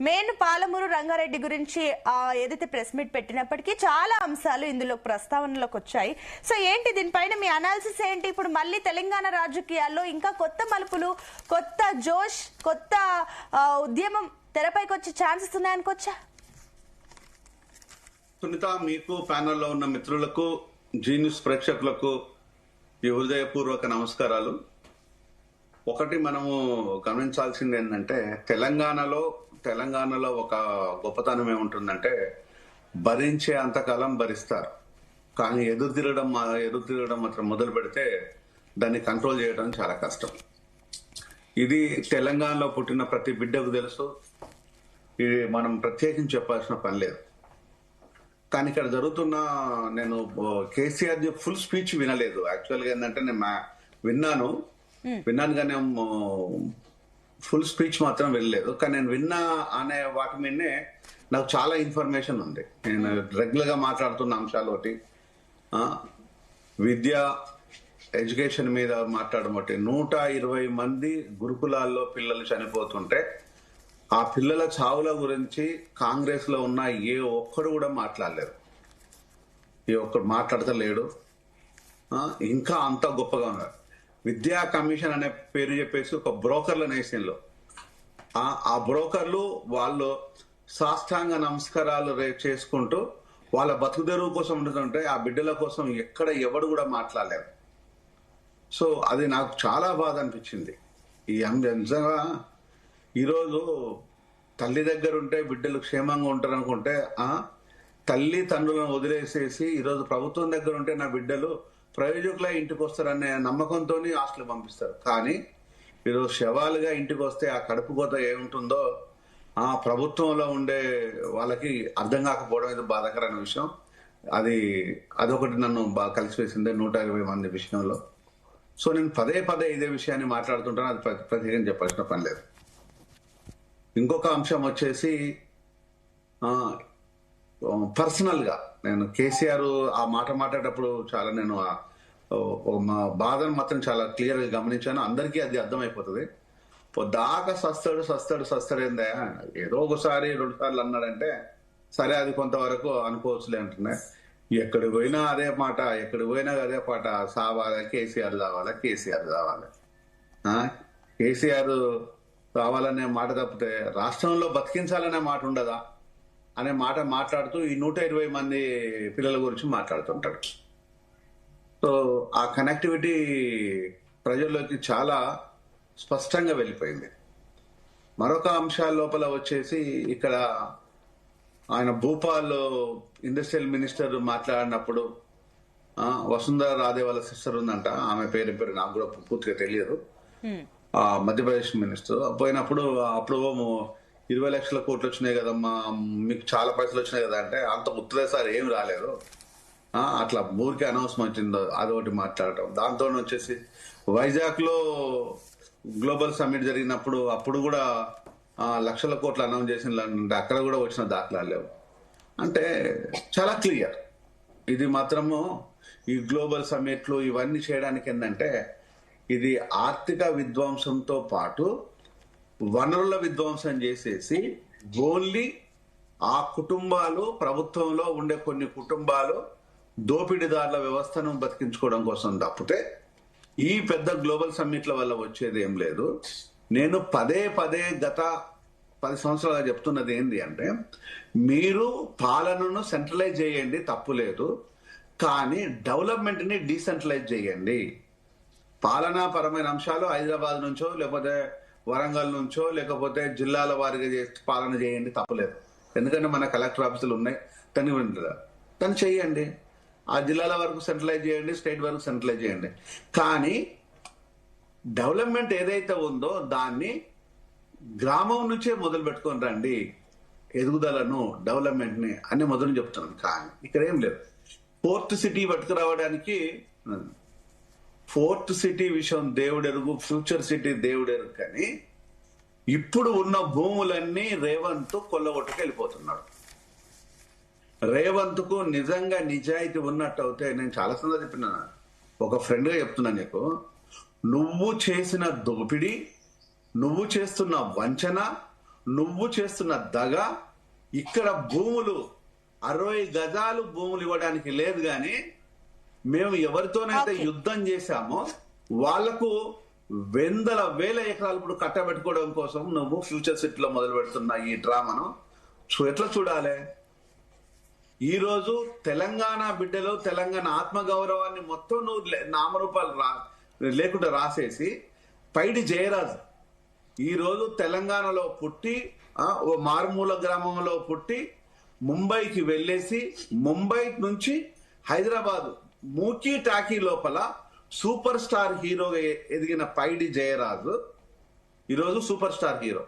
Main Palamuru Rangareddy గురించి ఏదైతే press meet పెట్టినప్పటికీ చాలా అంశాలు ఇందులో ప్రస్తావనలోకి వచ్చాయి. సో ఏంటి దీనిపైన మీ అనాలిసిస్ ఏంటి? ఇప్పుడు మళ్ళీ తెలంగాణ రాజకీయాల్లో ఇంకా కొత్త మలుపులు, కొత్త జోష్, కొత్త ఉద్యమం తెరపైకి వచ్చే ఛాన్సెస్ ఉన్నాయనుకోవచ్చా? సునీత, మీకు ప్యానెల్లో ఉన్న మిత్రులకు, జీ న్యూస్ ప్రేక్షకులకు ఈ హృదయపూర్వక నమస్కారాలు. ఒకటి మనము గమనించాల్సింది ఏంటంటే, తెలంగాణలో ఒక గొప్పతనం ఏముంటుందంటే, భరించే అంతకాలం భరిస్తారు, కానీ ఎదురు తిరగడం మాత్రం మొదలు పెడితే దాన్ని కంట్రోల్ చేయడం చాలా కష్టం. ఇది తెలంగాణలో పుట్టిన ప్రతి బిడ్డకు తెలుసు. ఇది మనం ప్రత్యేకించి చెప్పాల్సిన పని లేదు. కానీ ఇక్కడ జరుగుతున్న, నేను కేసీఆర్ ఫుల్ స్పీచ్ వినలేదు. యాక్చువల్గా ఏంటంటే నేను విన్నాను కానీ ఫుల్ స్పీచ్ మాత్రం వెళ్ళలేదు. కానీ నేను విన్నా అనే వాటి మీదనే నాకు చాలా ఇన్ఫర్మేషన్ ఉంది. నేను రెగ్యులర్ గా మాట్లాడుతున్న అంశాలు ఒకటి, విద్య, ఎడ్యుకేషన్ మీద మాట్లాడడం ఒకటి. 120 మంది గురుకులాల్లో పిల్లలు చనిపోతుంటే ఆ పిల్లల చావుల గురించి కాంగ్రెస్ లో ఉన్న ఏ ఒక్కడు కూడా మాట్లాడలేదు. ఏ ఒక్కడు మాట్లాడతలేడు. ఇంకా అంత గొప్పగా ఉన్నారు. విద్యా కమిషన్ అనే పేరు చెప్పేసి ఒక బ్రోకర్ల నేషన్లో ఆ బ్రోకర్లు వాళ్ళు సాష్టాంగ నమస్కారాలు చేసుకుంటూ వాళ్ళ బతుకుదెరువు కోసం ఉంటుంటే ఆ బిడ్డల కోసం ఎక్కడ ఎవడు కూడా మాట్లాడలేదు. సో అది నాకు చాలా బాధ అనిపించింది. ఈ నిజంగా ఈరోజు తల్లి దగ్గర ఉంటే బిడ్డలు క్షేమంగా ఉంటారు అనుకుంటే, తల్లి తండ్రులను వదిలేసేసి ఈరోజు ప్రభుత్వం దగ్గర ఉంటే నా బిడ్డలు ప్రయోజకులా ఇంటికి వస్తారనే నమ్మకంతో హాస్టల్ పంపిస్తారు. కానీ ఈరోజు శవాలుగా ఇంటికి వస్తే ఆ కడుపు కోత ఏముంటుందో ఆ ప్రభుత్వంలో ఉండే వాళ్ళకి అర్థం కాకపోవడం ఇది బాధాకరమైన విషయం. అదొకటి నన్ను బాగా కలిసివేసింది 120 మంది విషయంలో. సో నేను పదే ఇదే విషయాన్ని మాట్లాడుతుంటాను. అది ప్రత్యేకంగా చెప్పాల్సిన పని లేదు. ఇంకొక అంశం వచ్చేసి, పర్సనల్ గా నేను కేసీఆర్ ఆ మాట మాట్లాడేటప్పుడు చాలా నేను మా బాధను మాత్రం చాలా క్లియర్ గా గమనించాను. అందరికీ అది అర్థమైపోతుంది. దాకా సస్తాడు ఏందా, ఏదో ఒకసారి 2 సార్లు అన్నాడంటే సరే అది కొంతవరకు అనుకోవచ్చులే అంటున్నా. ఎక్కడికి పోయినా అదే మాట, కేసీఆర్ కావాలి. కేసీఆర్ కావాలనే మాట తప్పితే రాష్ట్రంలో బతికించాలనే మాట ఉండదా అనే మాట మాట్లాడుతూ ఈ 120 మంది పిల్లల గురించి మాట్లాడుతుంటాడు. సో ఆ కనెక్టివిటీ ప్రజల్లోకి చాలా స్పష్టంగా వెళ్ళిపోయింది. మరొక అంశాల లోపల వచ్చేసి, ఇక్కడ ఆయన భూపాల్లో ఇండస్ట్రియల్ మినిస్టర్ మాట్లాడినప్పుడు, వసుంధర రాధే వాళ్ళ సిస్టర్ ఉందంట, ఆమె పేరు నాకు కూడా పూర్తిగా తెలియదు, మధ్యప్రదేశ్ మినిస్టర్ పోయినప్పుడు అప్పుడు 20 లక్షల కోట్లు వచ్చినాయి కదమ్మా, మీకు చాలా పైసలు వచ్చినాయి కదా అంటే, అంత ఉత్తరేసారి ఏం రాలేదు, అట్లా ఊరికే అనౌన్స్మెంట్ వచ్చిందో అదొకటి మాట్లాడటం. దాంతో వచ్చేసి వైజాగ్ లో గ్లోబల్ సమ్మిట్ జరిగినప్పుడు అప్పుడు కూడా లక్షల కోట్లు అనౌన్స్ చేసిన, అక్కడ కూడా వచ్చిన దాఖలాలు లేవు. అంటే చాలా క్లియర్. ఇది మాత్రము ఈ గ్లోబల్ సమ్మిట్లు ఇవన్నీ చేయడానికి ఏంటంటే, ఇది ఆర్థిక విధ్వంసంతో పాటు వనరుల విధ్వంసం చేసేసి ఓన్లీ ఆ కుటుంబాలు, ప్రభుత్వంలో ఉండే కొన్ని కుటుంబాలు దోపిడీదారుల వ్యవస్థను బతికించుకోవడం కోసం తప్పితే ఈ పెద్ద గ్లోబల్ సమ్మిట్ల వల్ల వచ్చేది ఏం లేదు. నేను పదే గత 10 సంవత్సరాలుగా చెప్తున్నది ఏంటి అంటే, మీరు పాలనను సెంట్రలైజ్ చేయండి, తప్పు లేదు, కానీ డెవలప్మెంట్ ని డీసెంట్రలైజ్ చేయండి. పాలనాపరమైన అంశాలు హైదరాబాద్ నుంచో లేకపోతే వరంగల్ నుంచో లేకపోతే జిల్లాల వారిగా పాలన చేయండి, తప్పలేదు. ఎందుకంటే మన కలెక్టర్ ఆఫీసులు ఉన్నాయి, తను చేయండి. ఆ జిల్లాల వరకు సెంట్రలైజ్ చేయండి, స్టేట్ వరకు సెంట్రలైజ్ చేయండి. కానీ డెవలప్మెంట్ ఏదైతే ఉందో దాన్ని గ్రామం నుంచే మొదలు పెట్టుకొని రండి, ఎదుగుదలను, డెవలప్మెంట్ ని అన్ని మొదలు చెప్తున్నాను. కానీ ఇక్కడ ఏం లేదు. ఫోర్త్ సిటీ విషయం దేవుడెరుగు, ఫ్యూచర్ సిటీ దేవుడెరుగు. కానీ ఇప్పుడు ఉన్న భూములన్నీ రేవంత్ కొల్లగొట్టుకు వెళ్ళిపోతున్నాడు. రేవంత్ కు నిజంగా నిజాయితీ ఉన్నట్టు అయితే, నేను చాలా సందర్భంగా చెప్పిన, ఒక ఫ్రెండ్ గా చెప్తున్నా నీకు, నువ్వు చేసిన దోపిడీ, నువ్వు చేస్తున్న వంచన, నువ్వు చేస్తున్న దగ. ఇక్కడ భూములు 60 గజాలు భూములు ఇవ్వడానికి లేదు గాని మేము ఎవరితోనైతే యుద్ధం చేశామో వాళ్లకు వేల ఎకరాలు ఇప్పుడు కట్టబెట్టుకోవడం కోసం నువ్వు ఫ్యూచర్ సిటీలో మొదలు పెడుతున్న ఈ డ్రామాను ఎట్లా చూడాలి? ఈ రోజు తెలంగాణ బిడ్డలు తెలంగాణ ఆత్మగౌరవాన్ని మొత్తం నువ్వు నామరూపాలు లేకుండా రాసేసి పైడి జయరాజు ఈ రోజు తెలంగాణలో పుట్టి ఓ మారుమూల గ్రామంలో పుట్టి ముంబైకి వెళ్ళేసి ముంబై నుంచి హైదరాబాద్ మూకీ టాకీ లోపల సూపర్ స్టార్ హీరోగా ఎదిగిన పైడి జయరాజు ఈరోజు super star hero.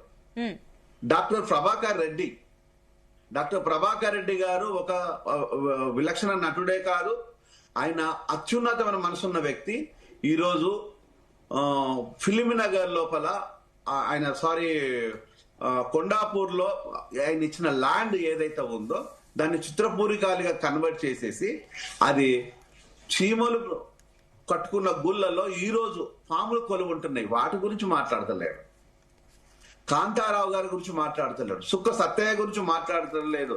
Doctor Prabhakar Reddy గారు ఒక విలక్షణ నటుడే కాదు, ఆయన అత్యున్నతమైన మనసున్న వ్యక్తి. ఈరోజు ఫిలింనగర్ లోపల ఆయన కొండాపూర్ లో ఆయన ఇచ్చిన ల్యాండ్ ఏదైతే ఉందో దాన్ని చిత్రపూరికాలుగా కన్వర్ట్ చేసేసి అది చీమలు కట్టుకున్న గుళ్ళలో ఈ రోజు పాములు కొలువు ఉంటున్నాయి. వాటి గురించి మాట్లాడతలేడు. కాంతారావు గారి గురించి మాట్లాడతలేడు. సుక్క సత్తయ్య గురించి మాట్లాడతలేదు.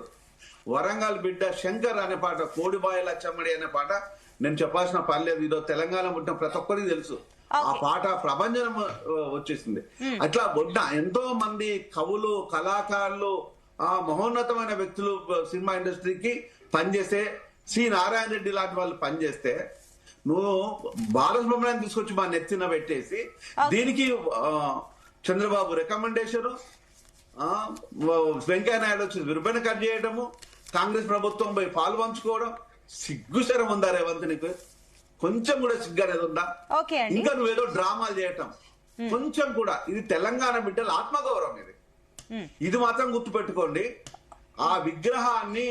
వరంగల్ బిడ్డ శంకర్ అనే పాట, కోడిబాయి లచ్చమ్మడి అనే పాట నేను చెప్పాల్సిన పని లేదు. ఈరోజు తెలంగాణ పుట్టిన ప్రతి ఒక్కరికి తెలుసు. ఆ పాట ప్రభంజనం వచ్చేసింది. అట్లా ఎంతో మంది కవులు, కళాకారులు, మహోన్నతమైన వ్యక్తులు సినిమా ఇండస్ట్రీకి పనిచేసే సి నారాయణ రెడ్డి లాంటి వాళ్ళు పనిచేస్తే నువ్వు బాలసుబ్రహ్మణ్యం తీసుకొచ్చి మా నెత్తిన పెట్టేసి దీనికి చంద్రబాబు రికమెండేషన్, వెంకయ్యనాయుడు వచ్చి రిబ్బన్ కట్ చేయడము, కాంగ్రెస్ ప్రభుత్వం పోయి పాలు పంచుకోవడం. సిగ్గుశరం ఉందా రేవంత్? నీకు కొంచెం కూడా సిగ్గు అనేది ఉందా? ఇంకా నువ్వేదో డ్రామాలు చేయటం కొంచెం కూడా. ఇది తెలంగాణ బిడ్డల ఆత్మగౌరవం. ఇది మాత్రం గుర్తుపెట్టుకోండి. ఆ విగ్రహాన్ని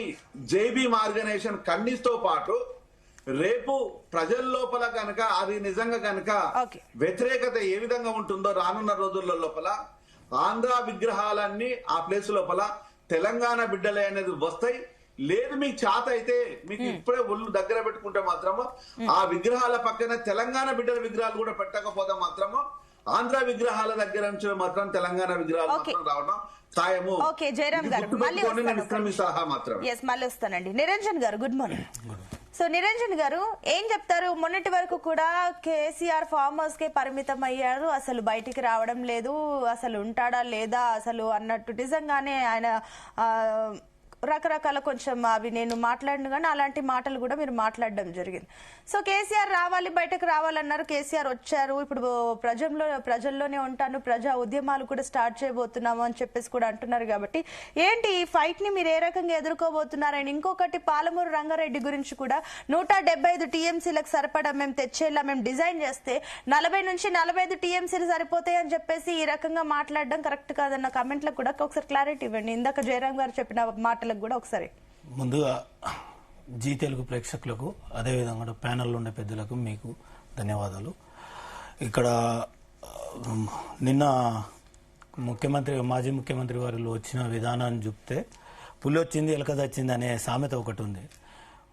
జేబీఎం ఆర్గనైజేషన్ ఖండిస్తూ పాటు రేపు ప్రజల లోపల కనుక అది నిజంగా కనుక వ్యతిరేకత ఏ విధంగా ఉంటుందో రానున్న రోజుల లోపల ఆంధ్ర విగ్రహాలన్నీ ఆ ప్లేస్ లోపల తెలంగాణ బిడ్డలే అనేది వస్తాయి. లేదు మీకు చేత అయితే మీకు ఇప్పుడే ఒళ్ళు దగ్గర పెట్టుకుంటే మాత్రము ఆ విగ్రహాల పక్కన తెలంగాణ బిడ్డల విగ్రహాలు కూడా పెట్టకపోతే మాత్రము ఆంధ్ర విగ్రహాల దగ్గర నుంచి మాత్రం తెలంగాణ విగ్రహాలు మాత్రం రావడం ఖాయము. మళ్ళీ వస్తానండి. నిరంజన్ గారు, గుడ్ మార్నింగ్. సో నిరంజన్ గారు ఏం చెప్తారు? మొన్నటి వరకు కూడా కేసీఆర్ ఫార్మ్ హౌస్ కే పరిమితం అయ్యారు, అసలు బయటికి రావడం లేదు, అసలు ఉంటాడా లేదా అసలు అన్నట్టు. నిజంగానే ఆయన రకరకాల కొంచెం అవి నేను మాట్లాడిన కానీ అలాంటి మాటలు కూడా మీరు మాట్లాడడం జరిగింది. సో కేసీఆర్ రావాలి, బయటకు రావాలన్నారు. కేసీఆర్ వచ్చారు. ఇప్పుడు ప్రజల్లోనే ఉంటాను, ప్రజా ఉద్యమాలు కూడా స్టార్ట్ చేయబోతున్నాము అని చెప్పేసి కూడా అంటున్నారు. కాబట్టి ఏంటి ఈ ఫైట్ ని మీరు ఏ రకంగా ఎదుర్కోబోతున్నారని? ఇంకొకటి పాలమూరు రంగారెడ్డి గురించి కూడా 175 టీఎంసీలకు సరిపడా మేము తెచ్చేలా మేము డిజైన్ చేస్తే 40 నుంచి 45 టీఎంసీలు సరిపోతాయి అని చెప్పేసి ఈ రకంగా మాట్లాడడం కరెక్ట్ కాదన్న కామెంట్లకు కూడా ఒకసారి క్లారిటీ ఇవ్వండి. ఇందాక జయరాం గారు చెప్పిన మాటలకు కూడా ఒకసారి. ముందుగా జీ తెలుగు ప్రేక్షకులకు, అదేవిధంగా ప్యానెల్లో ఉండే పెద్దలకు మీకు ధన్యవాదాలు. ఇక్కడ నిన్న మాజీ ముఖ్యమంత్రి వారిలో వచ్చిన విధానాన్ని చూస్తే పులి వచ్చింది ఎలక చచ్చింది అనే సామెత ఒకటి ఉంది.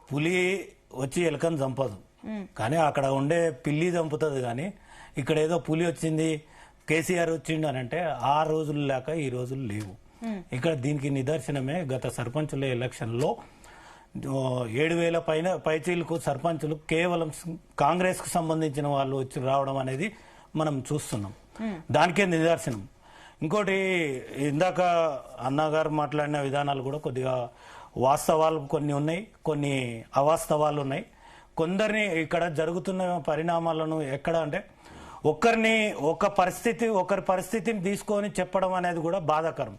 పులి వచ్చి ఎలకను చంపదు, కానీ అక్కడ ఉండే పిల్లి చంపుతుంది. కానీ ఇక్కడ ఏదో పులి వచ్చింది, కేసీఆర్ వచ్చిండు అని అంటే ఆ రోజులు లేక ఈ రోజులు లేవు. ఇక్కడ దీనికి నిదర్శనమే గత సర్పంచుల ఎలక్షన్లో 7,000 పైచీలకు సర్పంచులు కేవలం కాంగ్రెస్ కు సంబంధించిన వాళ్ళు వచ్చి రావడం అనేది మనం చూస్తున్నాం. దానికే నిదర్శనం. ఇంకోటి, ఇందాక అన్నగారు మాట్లాడిన విధానాలు కూడా కొద్దిగా వాస్తవాలు కొన్ని ఉన్నాయి, కొన్ని అవాస్తవాలు ఉన్నాయి. కొందరిని ఇక్కడ జరుగుతున్న పరిణామాలను ఎక్కడ అంటే ఒకరి పరిస్థితిని తీసుకొని చెప్పడం అనేది కూడా బాధాకరం.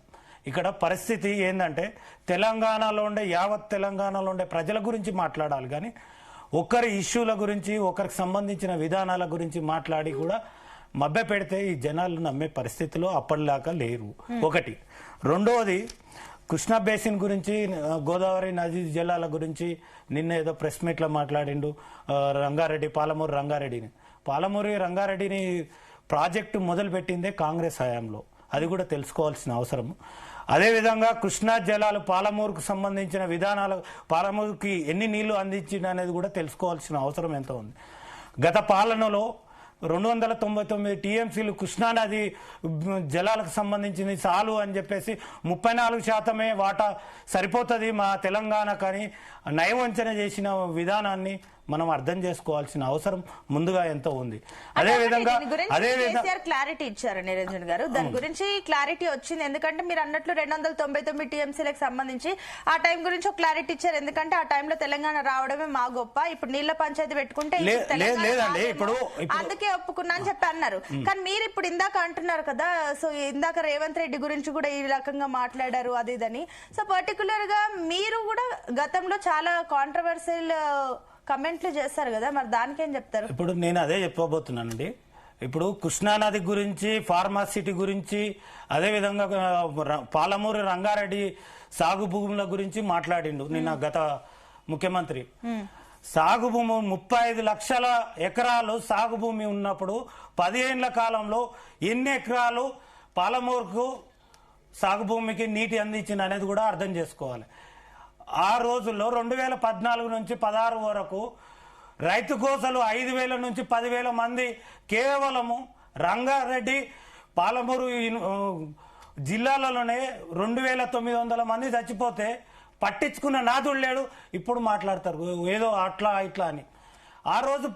ఇక్కడ పరిస్థితి ఏంటంటే తెలంగాణలో ఉండే యావత్ తెలంగాణలో ఉండే ప్రజల గురించి మాట్లాడాలి, కానీ ఒకరి ఇష్యూల గురించి ఒకరికి సంబంధించిన విధానాల గురించి మాట్లాడి కూడా మభ్య పెడితే ఈ జనాలు నమ్మే పరిస్థితిలో అప్పటిలాగా లేరు. ఒకటి. రెండవది, కృష్ణా బేసిన్ గురించి, గోదావరి నదీ జలాల గురించి నిన్న ఏదో ప్రెస్ మీట్లో మాట్లాడిండు పాలమూరు రంగారెడ్డిని ప్రాజెక్టు మొదలుపెట్టిందే కాంగ్రెస్ హయాంలో. అది కూడా తెలుసుకోవాల్సిన అవసరం. అదేవిధంగా కృష్ణా జలాలు పాలమూరుకు సంబంధించిన విధానాలు, పాలమూరుకి ఎన్ని నీళ్లు అందించింది అనేది కూడా తెలుసుకోవాల్సిన అవసరం ఎంత ఉంది. గత పాలనలో 299 టీఎంసీలు కృష్ణానది జలాలకు సంబంధించింది చాలు అని చెప్పేసి 34% వాటా సరిపోతుంది మా తెలంగాణ కానీ నయవంచన చేసిన విధానాన్ని మనం అర్థం చేసుకోవాల్సిన అవసరం ముందుగా ఎంతో ఉంది. అదేవిధంగా క్లారిటీ ఇచ్చారు నిరంజన్ గారు, దాని గురించి క్లారిటీ వచ్చింది. ఎందుకంటే మీరు అన్నట్లు 299 టీఎంసీలకు సంబంధించి ఆ టైం గురించి ఒక క్లారిటీ ఇచ్చారు. ఎందుకంటే ఆ టైంలో తెలంగాణ రావడమే మా గొప్ప, ఇప్పుడు నీళ్ల పంచాయతీ పెట్టుకుంటే అందుకే ఒప్పుకున్నా అని చెప్పి అన్నారు. కానీ మీరు ఇప్పుడు ఇందాక అంటున్నారు కదా, సో ఇందాక రేవంత్ రెడ్డి గురించి కూడా ఈ రకంగా మాట్లాడారు అది ఇదని. సో పర్టికులర్ గా మీరు కూడా గతంలో చాలా కాంట్రవర్షియల్ కమెంట్లు చేస్తారు కదా, మరి దానికేం చెప్తారు? ఇప్పుడు నేను అదే చెప్పబోతున్నానండి. ఇప్పుడు కృష్ణానది గురించి, ఫార్మాసిటీ గురించి, అదేవిధంగా పాలమూరు రంగారెడ్డి సాగు భూముల గురించి మాట్లాడిండు నిన్న గత ముఖ్యమంత్రి. సాగు భూమి 35 లక్షల ఎకరాలు సాగు భూమి ఉన్నప్పుడు 10 ఏళ్ల కాలంలో ఎన్ని ఎకరాలు పాలమూరుకు సాగు భూమికి నీటి అందించింది అనేది కూడా అర్థం చేసుకోవాలి. ఆ రోజుల్లో 2014 నుంచి 16 వరకు రైతు కోసలు 5,000 నుంచి 10,000 మంది కేవలము రంగారెడ్డి పాలమూరు జిల్లాలలోనే 2,900 మంది చచ్చిపోతే పట్టించుకున్న నాదుడు లేడు. ఇప్పుడు మాట్లాడతారు ఏదో అట్లా ఇట్లా అని. ఆ రోజు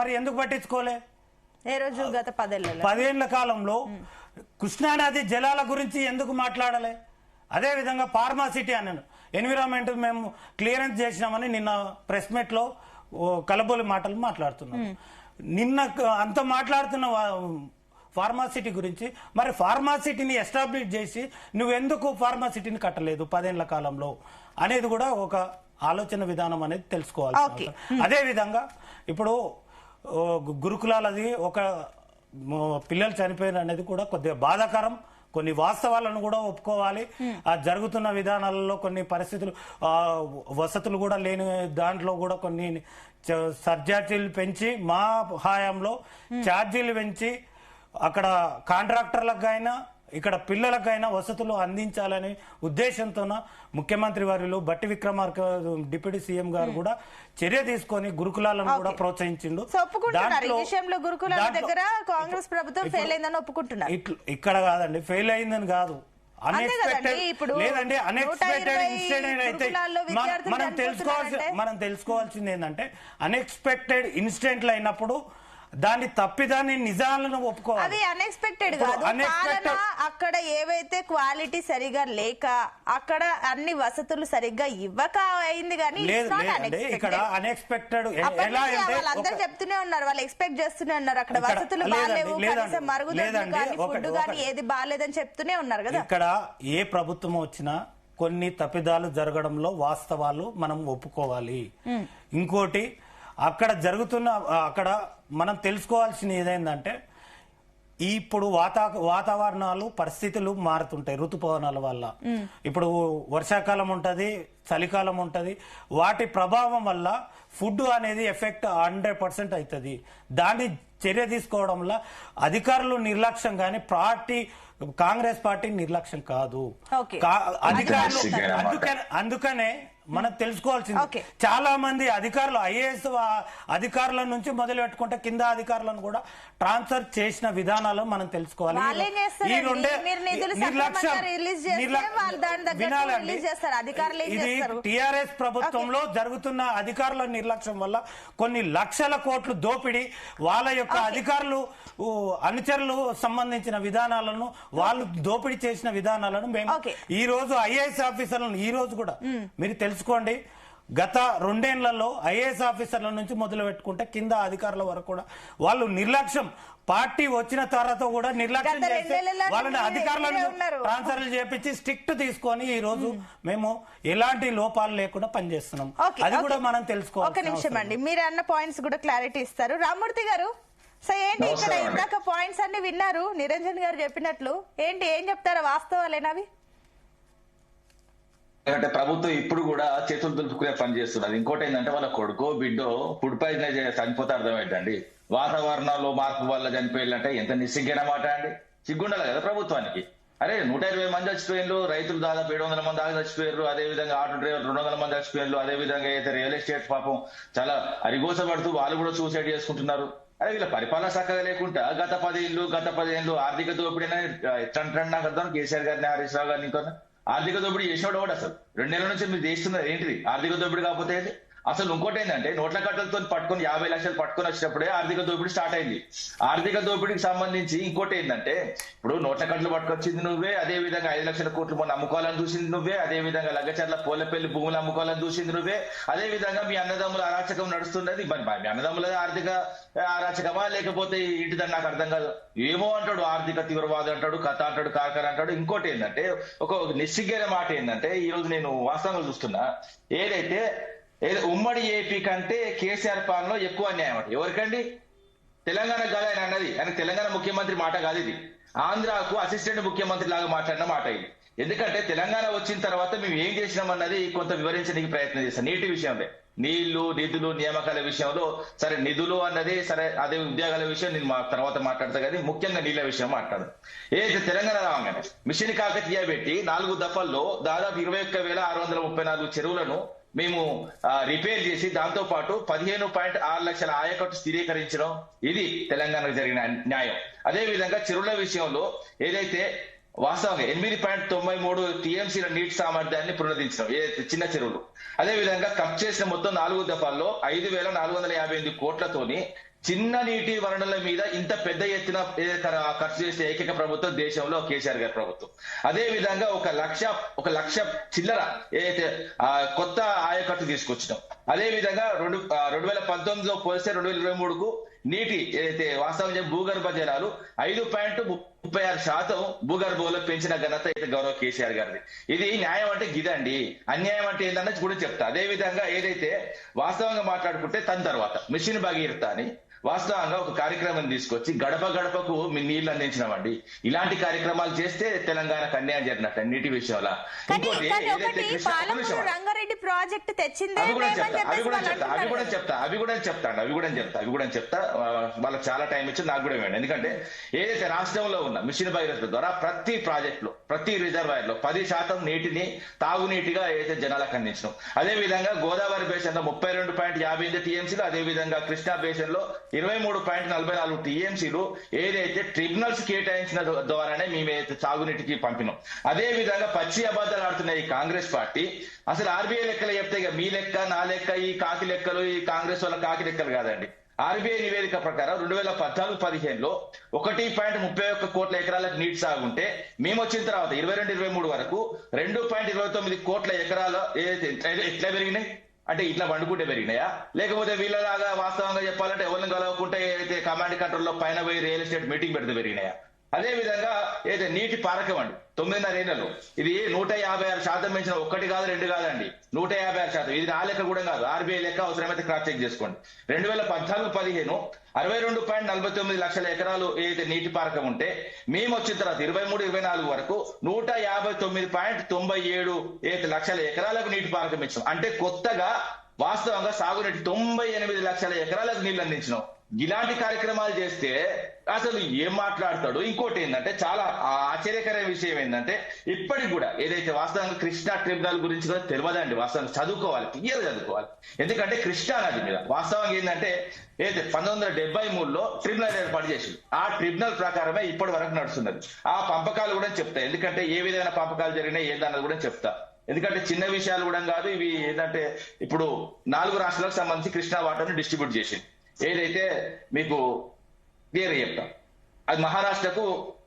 మరి ఎందుకు పట్టించుకోలే? ఏ రోజు గత 10 ఏళ్ల కాలంలో కృష్ణానది జలాల గురించి ఎందుకు మాట్లాడలే? అదేవిధంగా ఫార్మాసిటీ అన్నాను, ఎన్విరాన్మెంట్ మేము క్లియరెన్స్ చేసినామని నిన్న ప్రెస్ మీట్ లో కలబోలి మాటలు మాట్లాడుతున్నాం. నిన్న అంత మాట్లాడుతున్న ఫార్మాసిటీ గురించి, మరి ఫార్మాసిటీని ఎస్టాబ్లిష్ చేసి నువ్వెందుకు ఫార్మాసిటీని కట్టలేదు 10 ఏళ్ల కాలంలో అనేది కూడా ఒక ఆలోచన విధానం అనేది తెలుసుకోవాలి. అదే విధంగా ఇప్పుడు గురుకులాలది ఒక పిల్లలు చనిపోయిన అనేది కూడా కొద్దిగా బాధాకరం. కొన్ని వాస్తవాలను కూడా ఒప్పుకోవాలి. ఆ జరుగుతున్న విధానాలలో కొన్ని పరిస్థితులు, వసతులు కూడా లేని దాంట్లో కూడా కొన్ని సర్ఛార్జీలు పెంచి, మా హయాంలో ఛార్జీలు పెంచి అక్కడ కాంట్రాక్టర్లకు అయినా ఇక్కడ పిల్లలకైనా వసతులు అందించాలనే ఉద్దేశంతో ముఖ్యమంత్రి వర్యులు బట్టి విక్రమార్క డిప్యూటీ సీఎం గారు కూడా చర్య తీసుకొని గురుకులాలను కూడా ప్రోత్సహించిండు. కాంగ్రెస్ ప్రభుత్వం ఫెయిల్ అయిందని ఒప్పుకుంటున్నారు. ఇక్కడ కాదండి, ఫెయిల్ అయిందని కాదు, లేదండి అన్ఎక్స్పెక్టెడ్ ఇన్సిడెంట్ అయితే మనం తెలుసుకోవాల్సింది ఏంటంటే, అన్ఎక్స్పెక్టెడ్ ఇన్సిడెంట్లు అయినప్పుడు దాని తప్పిదాన్ని నిజాలను ఒప్పుకోవాలి. అది అన్ఎక్స్పెక్టెడ్ కాదు. అక్కడ ఏవైతే క్వాలిటీ సరిగా లేక, అక్కడ అన్ని వసతులు సరిగ్గా ఇవ్వక అయింది. కానీ ఇక్కడ అన్ఎక్స్పెక్టెడ్ వాళ్ళందరూ చెప్తూనే ఉన్నారు, వాళ్ళు ఎక్స్పెక్ట్ చేస్తూనే ఉన్నారు అక్కడ వసతులు బాగాలేవు, కనీసం మరుగుదొడ్లు కానీ ఫుడ్ కానీ ఏది బాగాలేదని చెప్తూనే ఉన్నారు కదా. ఇక్కడ ఏ ప్రభుత్వం వచ్చినా కొన్ని తప్పిదాలు జరగడంలో వాస్తవాలు మనం ఒప్పుకోవాలి. ఇంకోటి, అక్కడ జరుగుతున్న అక్కడ మనం తెలుసుకోవాల్సిన ఏదైందంటే, ఇప్పుడు వాతావరణాలు పరిస్థితులు మారుతుంటాయి ఋతుపవనాల వల్ల. ఇప్పుడు వర్షాకాలం ఉంటది, చలికాలం ఉంటది. వాటి ప్రభావం వల్ల ఫుడ్ అనేది ఎఫెక్ట్ 100% అవుతుంది. దాన్ని చర్య తీసుకోవడంలో అధికారులు నిర్లక్ష్యం, కానీ కాంగ్రెస్ పార్టీ నిర్లక్ష్యం కాదు. అధికారులు అందుకనే మనం తెలుసుకోవాల్సింది, చాలా మంది అధికారులు ఐఏఎస్ అధికారుల నుంచి మొదలు పెట్టుకుంటే కింద అధికారులను కూడా ట్రాన్స్ఫర్ చేసిన విధానాలు మనం తెలుసుకోవాలి. ఈ రెండే వినాలండి. ఇది టిఆర్ఎస్ ప్రభుత్వంలో జరుగుతున్న అధికారుల నిర్లక్ష్యం వల్ల కొన్ని లక్షల కోట్లు దోపిడీ, వాళ్ళ యొక్క అధికారులు అనుచరులు సంబంధించిన విధానాలను, వాళ్ళు దోపిడీ చేసిన విధానాలను మేము ఈ రోజు ఐఏఎస్ ఆఫీసర్లను ఈ రోజు కూడా మీరు తెలుసుకోండి. గత 2 ఏళ్లలో ఐఏఎస్ ఆఫీసర్ల నుంచి మొదలు పెట్టుకుంటే కింద అధికారుల వరకు కూడా వాళ్ళు నిర్లక్ష్యం, పార్టీ వచ్చిన తర్వాత కూడా నిర్లక్ష్యం చేసి వాళ్ళని అధికారులను ట్రాన్స్ఫర్లు చేపించి స్ట్రిక్ట్ తీసుకొని ఈ రోజు మేము ఎలాంటి లోపాలు లేకుండా పనిచేస్తున్నాం. అది కూడా మనం తెలుసుకోవాలి. ఒక నిమిషం అండి, మీరు అన్న పాయింట్స్ కూడా క్లారిటీ ఇస్తారు. రామ్మూర్తి గారు, సో ఏంటి ఇక్కడ ఇందాక పాయింట్స్ అన్ని విన్నారు నిరంజన్ గారు చెప్పినట్లు, ఏంటి ఏం చెప్తారా, వాస్తవాలేనవి? ఎందుకంటే ప్రభుత్వం ఇప్పుడు కూడా చేతులు దులుపుకునే పని చేస్తున్నది. ఇంకోటి ఏంటంటే, వాళ్ళ కొడుకో బిడ్డో ఫుడ్ పాయిజన్ చనిపోతే అర్థమైందండి. వాతావరణంలో మార్పు వల్ల చనిపోయాలంటే ఎంత నిస్సిగ్గైన మాట అండి. సిగ్గుండాలి కదా ప్రభుత్వానికి. అరే 120 మంది చచ్చిపోయినారు, రైతులు దాదాపు 700 మంది దాకా చచ్చిపోయారు, అదేవిధంగా ఆటో డ్రైవర్ 200 మంది చచ్చిపోయారు, అదేవిధంగా అయితే రియల్ ఎస్టేట్ పాపం చాలా అరిగోసపడుతూ వాళ్ళు కూడా సూసైడ్ చేసుకుంటున్నారు. అరే వీళ్ళ పరిపాలన చక్కగా లేకుండా గత 10 ఏళ్ళు ఆర్థిక దోపిడీ ఎట్లా నాకు అర్థం. కేసీఆర్ గారిని, హరీష్ రావు గారిని ఇంకా ఆర్థిక దోపిడీ చేసినోడు కూడా అసలు 2 నెలల నుంచి మీరు చేస్తున్నారు ఏంటిది ఆర్థిక దోపిడీ కాకపోతే ఏంటి? అసలు ఇంకోటి ఏంటంటే నోట్ల కట్టలతో పట్టుకొని 50 లక్షలు పట్టుకొని వచ్చినప్పుడే ఆర్థిక దోపిడీ స్టార్ట్ అయింది. ఆర్థిక దోపిడీకి సంబంధించి ఇంకోటి ఏంటంటే ఇప్పుడు నోట్ల కట్టలు పట్టుకొచ్చింది నువ్వే, అదే విధంగా 5 లక్షల కోట్లు మొన్న అమ్ముకోవాలని చూసింది నువ్వే, అదే విధంగా లగ్గచర్ల పోలపల్లి భూములు అమ్ముకోవాలని చూసింది నువ్వే, అదే విధంగా మీ అన్నదమ్ముల అరాచకం నడుస్తున్నది. మరి మీ అన్నదమ్ముల ఆర్థిక అరాచకమా లేకపోతే ఇంటిదని నాకు అర్థం కాదు. ఏమో అంటాడు ఆర్థిక తీవ్రవాదం అంటాడు, కథ అంటాడు, కార్కర్ అంటాడు. ఇంకోటి ఏంటంటే ఒక నిస్సిగ్గైన మాట ఏంటంటే ఈ రోజు నేను వాస్తవంగా చూస్తున్నా ఏదైతే ఉమ్మడి ఏపీ కంటే కేసీఆర్ పాలనలో ఎక్కువ అన్యాయం అంటే ఎవరికండి? తెలంగాణ కాదు ఆయన అన్నది. ఆయన తెలంగాణ ముఖ్యమంత్రి మాట కాదు ఇది. ఆంధ్రాకు అసిస్టెంట్ ముఖ్యమంత్రి లాగా మాట్లాడిన మాట ఇది. ఎందుకంటే తెలంగాణ వచ్చిన తర్వాత మేము ఏం చేసినామన్నది కొంత వివరించడానికి ప్రయత్నం చేస్తాం. నీటి విషయంలో నీళ్లు, నిధులు, నియామకాల విషయంలో సరే నిధులు అన్నది సరే, అదే ఉద్యోగాల విషయం నేను తర్వాత మాట్లాడతా కానీ ముఖ్యంగా నీళ్ల విషయం మాట్లాడదు. ఏదైతే తెలంగాణ రాగానే మిషన్ కాకతీయ పెట్టి 4 దఫాల్లో దాదాపు 21,634 చెరువులను మేము రిపేర్ చేసి దాంతో పాటు 15.6 లక్షల ఆయకట్టు స్థిరీకరించడం ఇది తెలంగాణకు జరిగిన న్యాయం. అదే విధంగా చెరువుల విషయంలో ఏదైతే వాస్తవంగా 8.93 టీఎంసీల నీటి సామర్థ్యాన్ని పునరుద్ధరించడం ఏదైతే చిన్న చెరువులు, అదే విధంగా ఖర్చు చేసిన మొత్తం 4 దఫాల్లో 5,458 కోట్లతోని చిన్న నీటి వనరుల మీద ఇంత పెద్ద ఎత్తున ఖర్చు చేసే ఏకైక ప్రభుత్వం దేశంలో కేసీఆర్ గారి ప్రభుత్వం. అదే విధంగా ఒక లక్ష చిల్లర ఏదైతే కొత్త ఆయకట్టు తీసుకొచ్చినాం. అదే విధంగా 2019లో పోలిస్తే 2023కు నీటి ఏదైతే వాస్తవంగా భూగర్భ జలాలు 5.36% భూగర్భంలో పెంచిన ఘనత అయితే గౌరవ కేసీఆర్ గారిది. ఇది న్యాయం అంటే గిదండి, అన్యాయం అంటే ఏంటన్నది కూడా చెప్తా. అదే విధంగా ఏదైతే వాస్తవంగా మాట్లాడుకుంటే తన తర్వాత మిషన్ భగీరథ అని వాస్తవంగా ఒక కార్యక్రమం తీసుకొచ్చి గడప గడపకు మీ నీళ్లు అందించినామండి. ఇలాంటి కార్యక్రమాలు చేస్తే తెలంగాణకు అన్యాయం జరిగినట్టు నీటి విషయంలో. ఇంకోటి ఏదైతే రంగారెడ్డి ప్రాజెక్ట్ తెచ్చింది అవి కూడా చెప్తా. వాళ్ళకి చాలా టైం ఇచ్చి నాకు కూడా వేయండి. ఎందుకంటే ఏదైతే రాష్ట్రంలో ఉన్న మిషన్ భగీరథ ద్వారా ప్రతి ప్రాజెక్ట్ లో ప్రతి రిజర్వాయర్ లో 10% నీటిని తాగునీటిగా ఏదైతే జనాలకు అందించడం. అదే విధంగా గోదావరి బేసిన్ లో 32.58 టీఎంసీలు, అదే విధంగా కృష్ణా బేసిన్ లో 23.44 టీఎంసీలు ఏదైతే ట్రిబ్యునల్స్ కేటాయించిన ద్వారానే మేమైతే తాగునీటికి పంపినాం. అదే విధంగా పచ్చి అబద్ధాలు ఆడుతున్న ఈ కాంగ్రెస్ పార్టీ అసలు ఆర్బీఐ లెక్కలు చెప్తే మీ లెక్క నా లెక్క ఈ కాకి లెక్కలు ఈ కాంగ్రెస్ వాళ్ళ కాకి లెక్కలు కాదండి. ఆర్బీఐ నివేదిక ప్రకారం 2014-15లో 1.31 కోట్ల ఎకరాలకు నీటి సాగుంటే మేము వచ్చిన తర్వాత 22-23 వరకు 2.29 కోట్ల ఎకరాలు ఎట్లా పెరిగినాయి అంటే ఇట్లా వండుకుంటే పెరిగినాయా లేకపోతే వీళ్ళలాగా వాస్తవంగా చెప్పాలంటే ఎవరిని కలవకుంటే ఏదైతే కమాండ్ కంట్రోల్ లో పైన పోయి రియల్ ఎస్టేట్ మీటింగ్ పెడితే పెరిగినాయా? అదే విధంగా ఏదైతే నీటి పారకం అండి 9.5 ఏళ్లలో ఇది 156% పెంచిన 1 కాదు 2 కాదండి 156%. ఇది నా లెక్క కూడా కాదు, ఆర్బీఐ లెక్క, అవసరమైతే క్రాస్ చెక్ చేసుకోండి. 2014-15 62.49 లక్షల ఎకరాలు ఏదైతే నీటి పారకం ఉంటే మేము వచ్చిన తర్వాత 23-24 వరకు 159.97 ఏదైతే లక్షల ఎకరాలకు నీటి పారకం ఇచ్చాం. అంటే కొత్తగా వాస్తవంగా సాగునీటి 98 లక్షల ఎకరాలకు నీళ్లు అందించినాం. ఇలాంటి కార్యక్రమాలు చేస్తే అసలు ఏం మాట్లాడతాడు? ఇంకోటి ఏంటంటే చాలా ఆశ్చర్యకరమైన విషయం ఏంటంటే ఇప్పటికి కూడా ఏదైతే వాస్తవంగా కృష్ణా ట్రిబ్యునల్ గురించి కూడా తెలియదండి. వాస్తవంగా చదువుకోవాలి, క్లియర్ చదువుకోవాలి. ఎందుకంటే కృష్ణా నది మీద వాస్తవంగా ఏంటంటే ఏదైతే 1973లో ట్రిబ్యునల్ ఏర్పాటు చేసింది. ఆ ట్రిబ్యునల్ ప్రకారమే ఇప్పటి వరకు నడుస్తున్నది. ఆ పంపకాలు కూడా చెప్తా, ఎందుకంటే ఏ విధమైన పంపకాలు జరిగినాయి ఏందన్నది కూడా చెప్తా. ఎందుకంటే చిన్న విషయాలు కూడా కాదు ఇవి. ఏంటంటే ఇప్పుడు 4 రాష్ట్రాలకు సంబంధించి కృష్ణా వాటర్ని డిస్ట్రిబ్యూట్ చేసింది. ఏదైతే మీకు క్లియర్ చెప్తాం, అది మహారాష్ట్రకు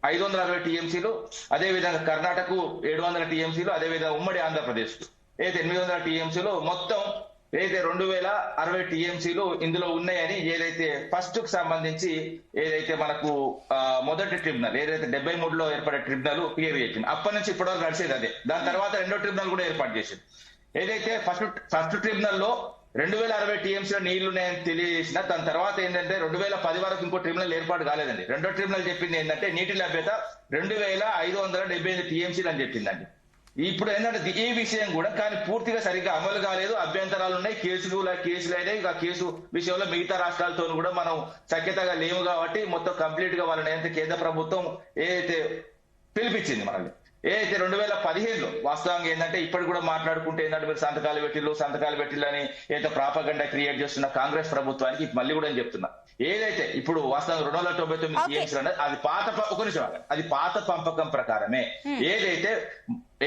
560 టీఎంసీలు, అదేవిధంగా కర్ణాటకకు 700 టీఎంసీలు, అదేవిధంగా ఉమ్మడి ఆంధ్రప్రదేశ్ ఏదైతే 800 టీఎంసీలు, మొత్తం ఏదైతే 2060 టీఎంసీలు ఇందులో ఉన్నాయని ఏదైతే ఫస్ట్ కు సంబంధించి ఏదైతే మనకు మొదటి ట్రిబ్యునల్ ఏదైతే 73లో ఏర్పడే ట్రిబ్యునల్ క్లియర్ చేసింది. అప్పటి నుంచి ఇప్పటివరకు నడిచేది అదే. దాని తర్వాత రెండో ట్రిబ్యునల్ కూడా ఏర్పాటు చేసింది. ఏదైతే ఫస్ట్ ట్రిబ్యునల్ లో 2060 టీఎంసీలో నీళ్లు ఉన్నాయని తెలియజేసిన దాని తర్వాత ఏంటంటే 2010 వరకు ఇంకో ట్రిబ్యునల్ ఏర్పాటు కాలేదండి. రెండో ట్రిబ్యునల్ చెప్పింది ఏంటంటే నీటి లభ్యత 2578 టీఎంసీలు అని చెప్పిందండి. ఇప్పుడు ఏంటంటే ఈ విషయం కూడా కానీ పూర్తిగా సరిగ్గా అమలు కాలేదు, అభ్యంతరాలు ఉన్నాయి, కేసులు అయినాయి. ఇక కేసు విషయంలో మిగతా రాష్ట్రాలతో కూడా మనం సఖ్యతగా లేవు కాబట్టి మొత్తం కంప్లీట్ గా వాళ్ళని ఏంటంటే కేంద్ర ప్రభుత్వం ఏదైతే పిలిపించింది మనల్ని ఏదైతే 2015లో వాస్తవంగా ఏంటంటే ఇప్పటి కూడా మాట్లాడుకుంటే ఏంటంటే మీరు సంతకాలు పెట్టిల్లు అని ఏదో ప్రాపగండా క్రియేట్ చేస్తున్న కాంగ్రెస్ ప్రభుత్వానికి మళ్ళీ కూడా నేను చెప్తున్నా, ఏదైతే ఇప్పుడు వాస్తవంగా 299 Okay. టీఎంసీ అన్నది అది ఒక నిమిషం ఆగండి. అది పాత పంపకం ప్రకారమే.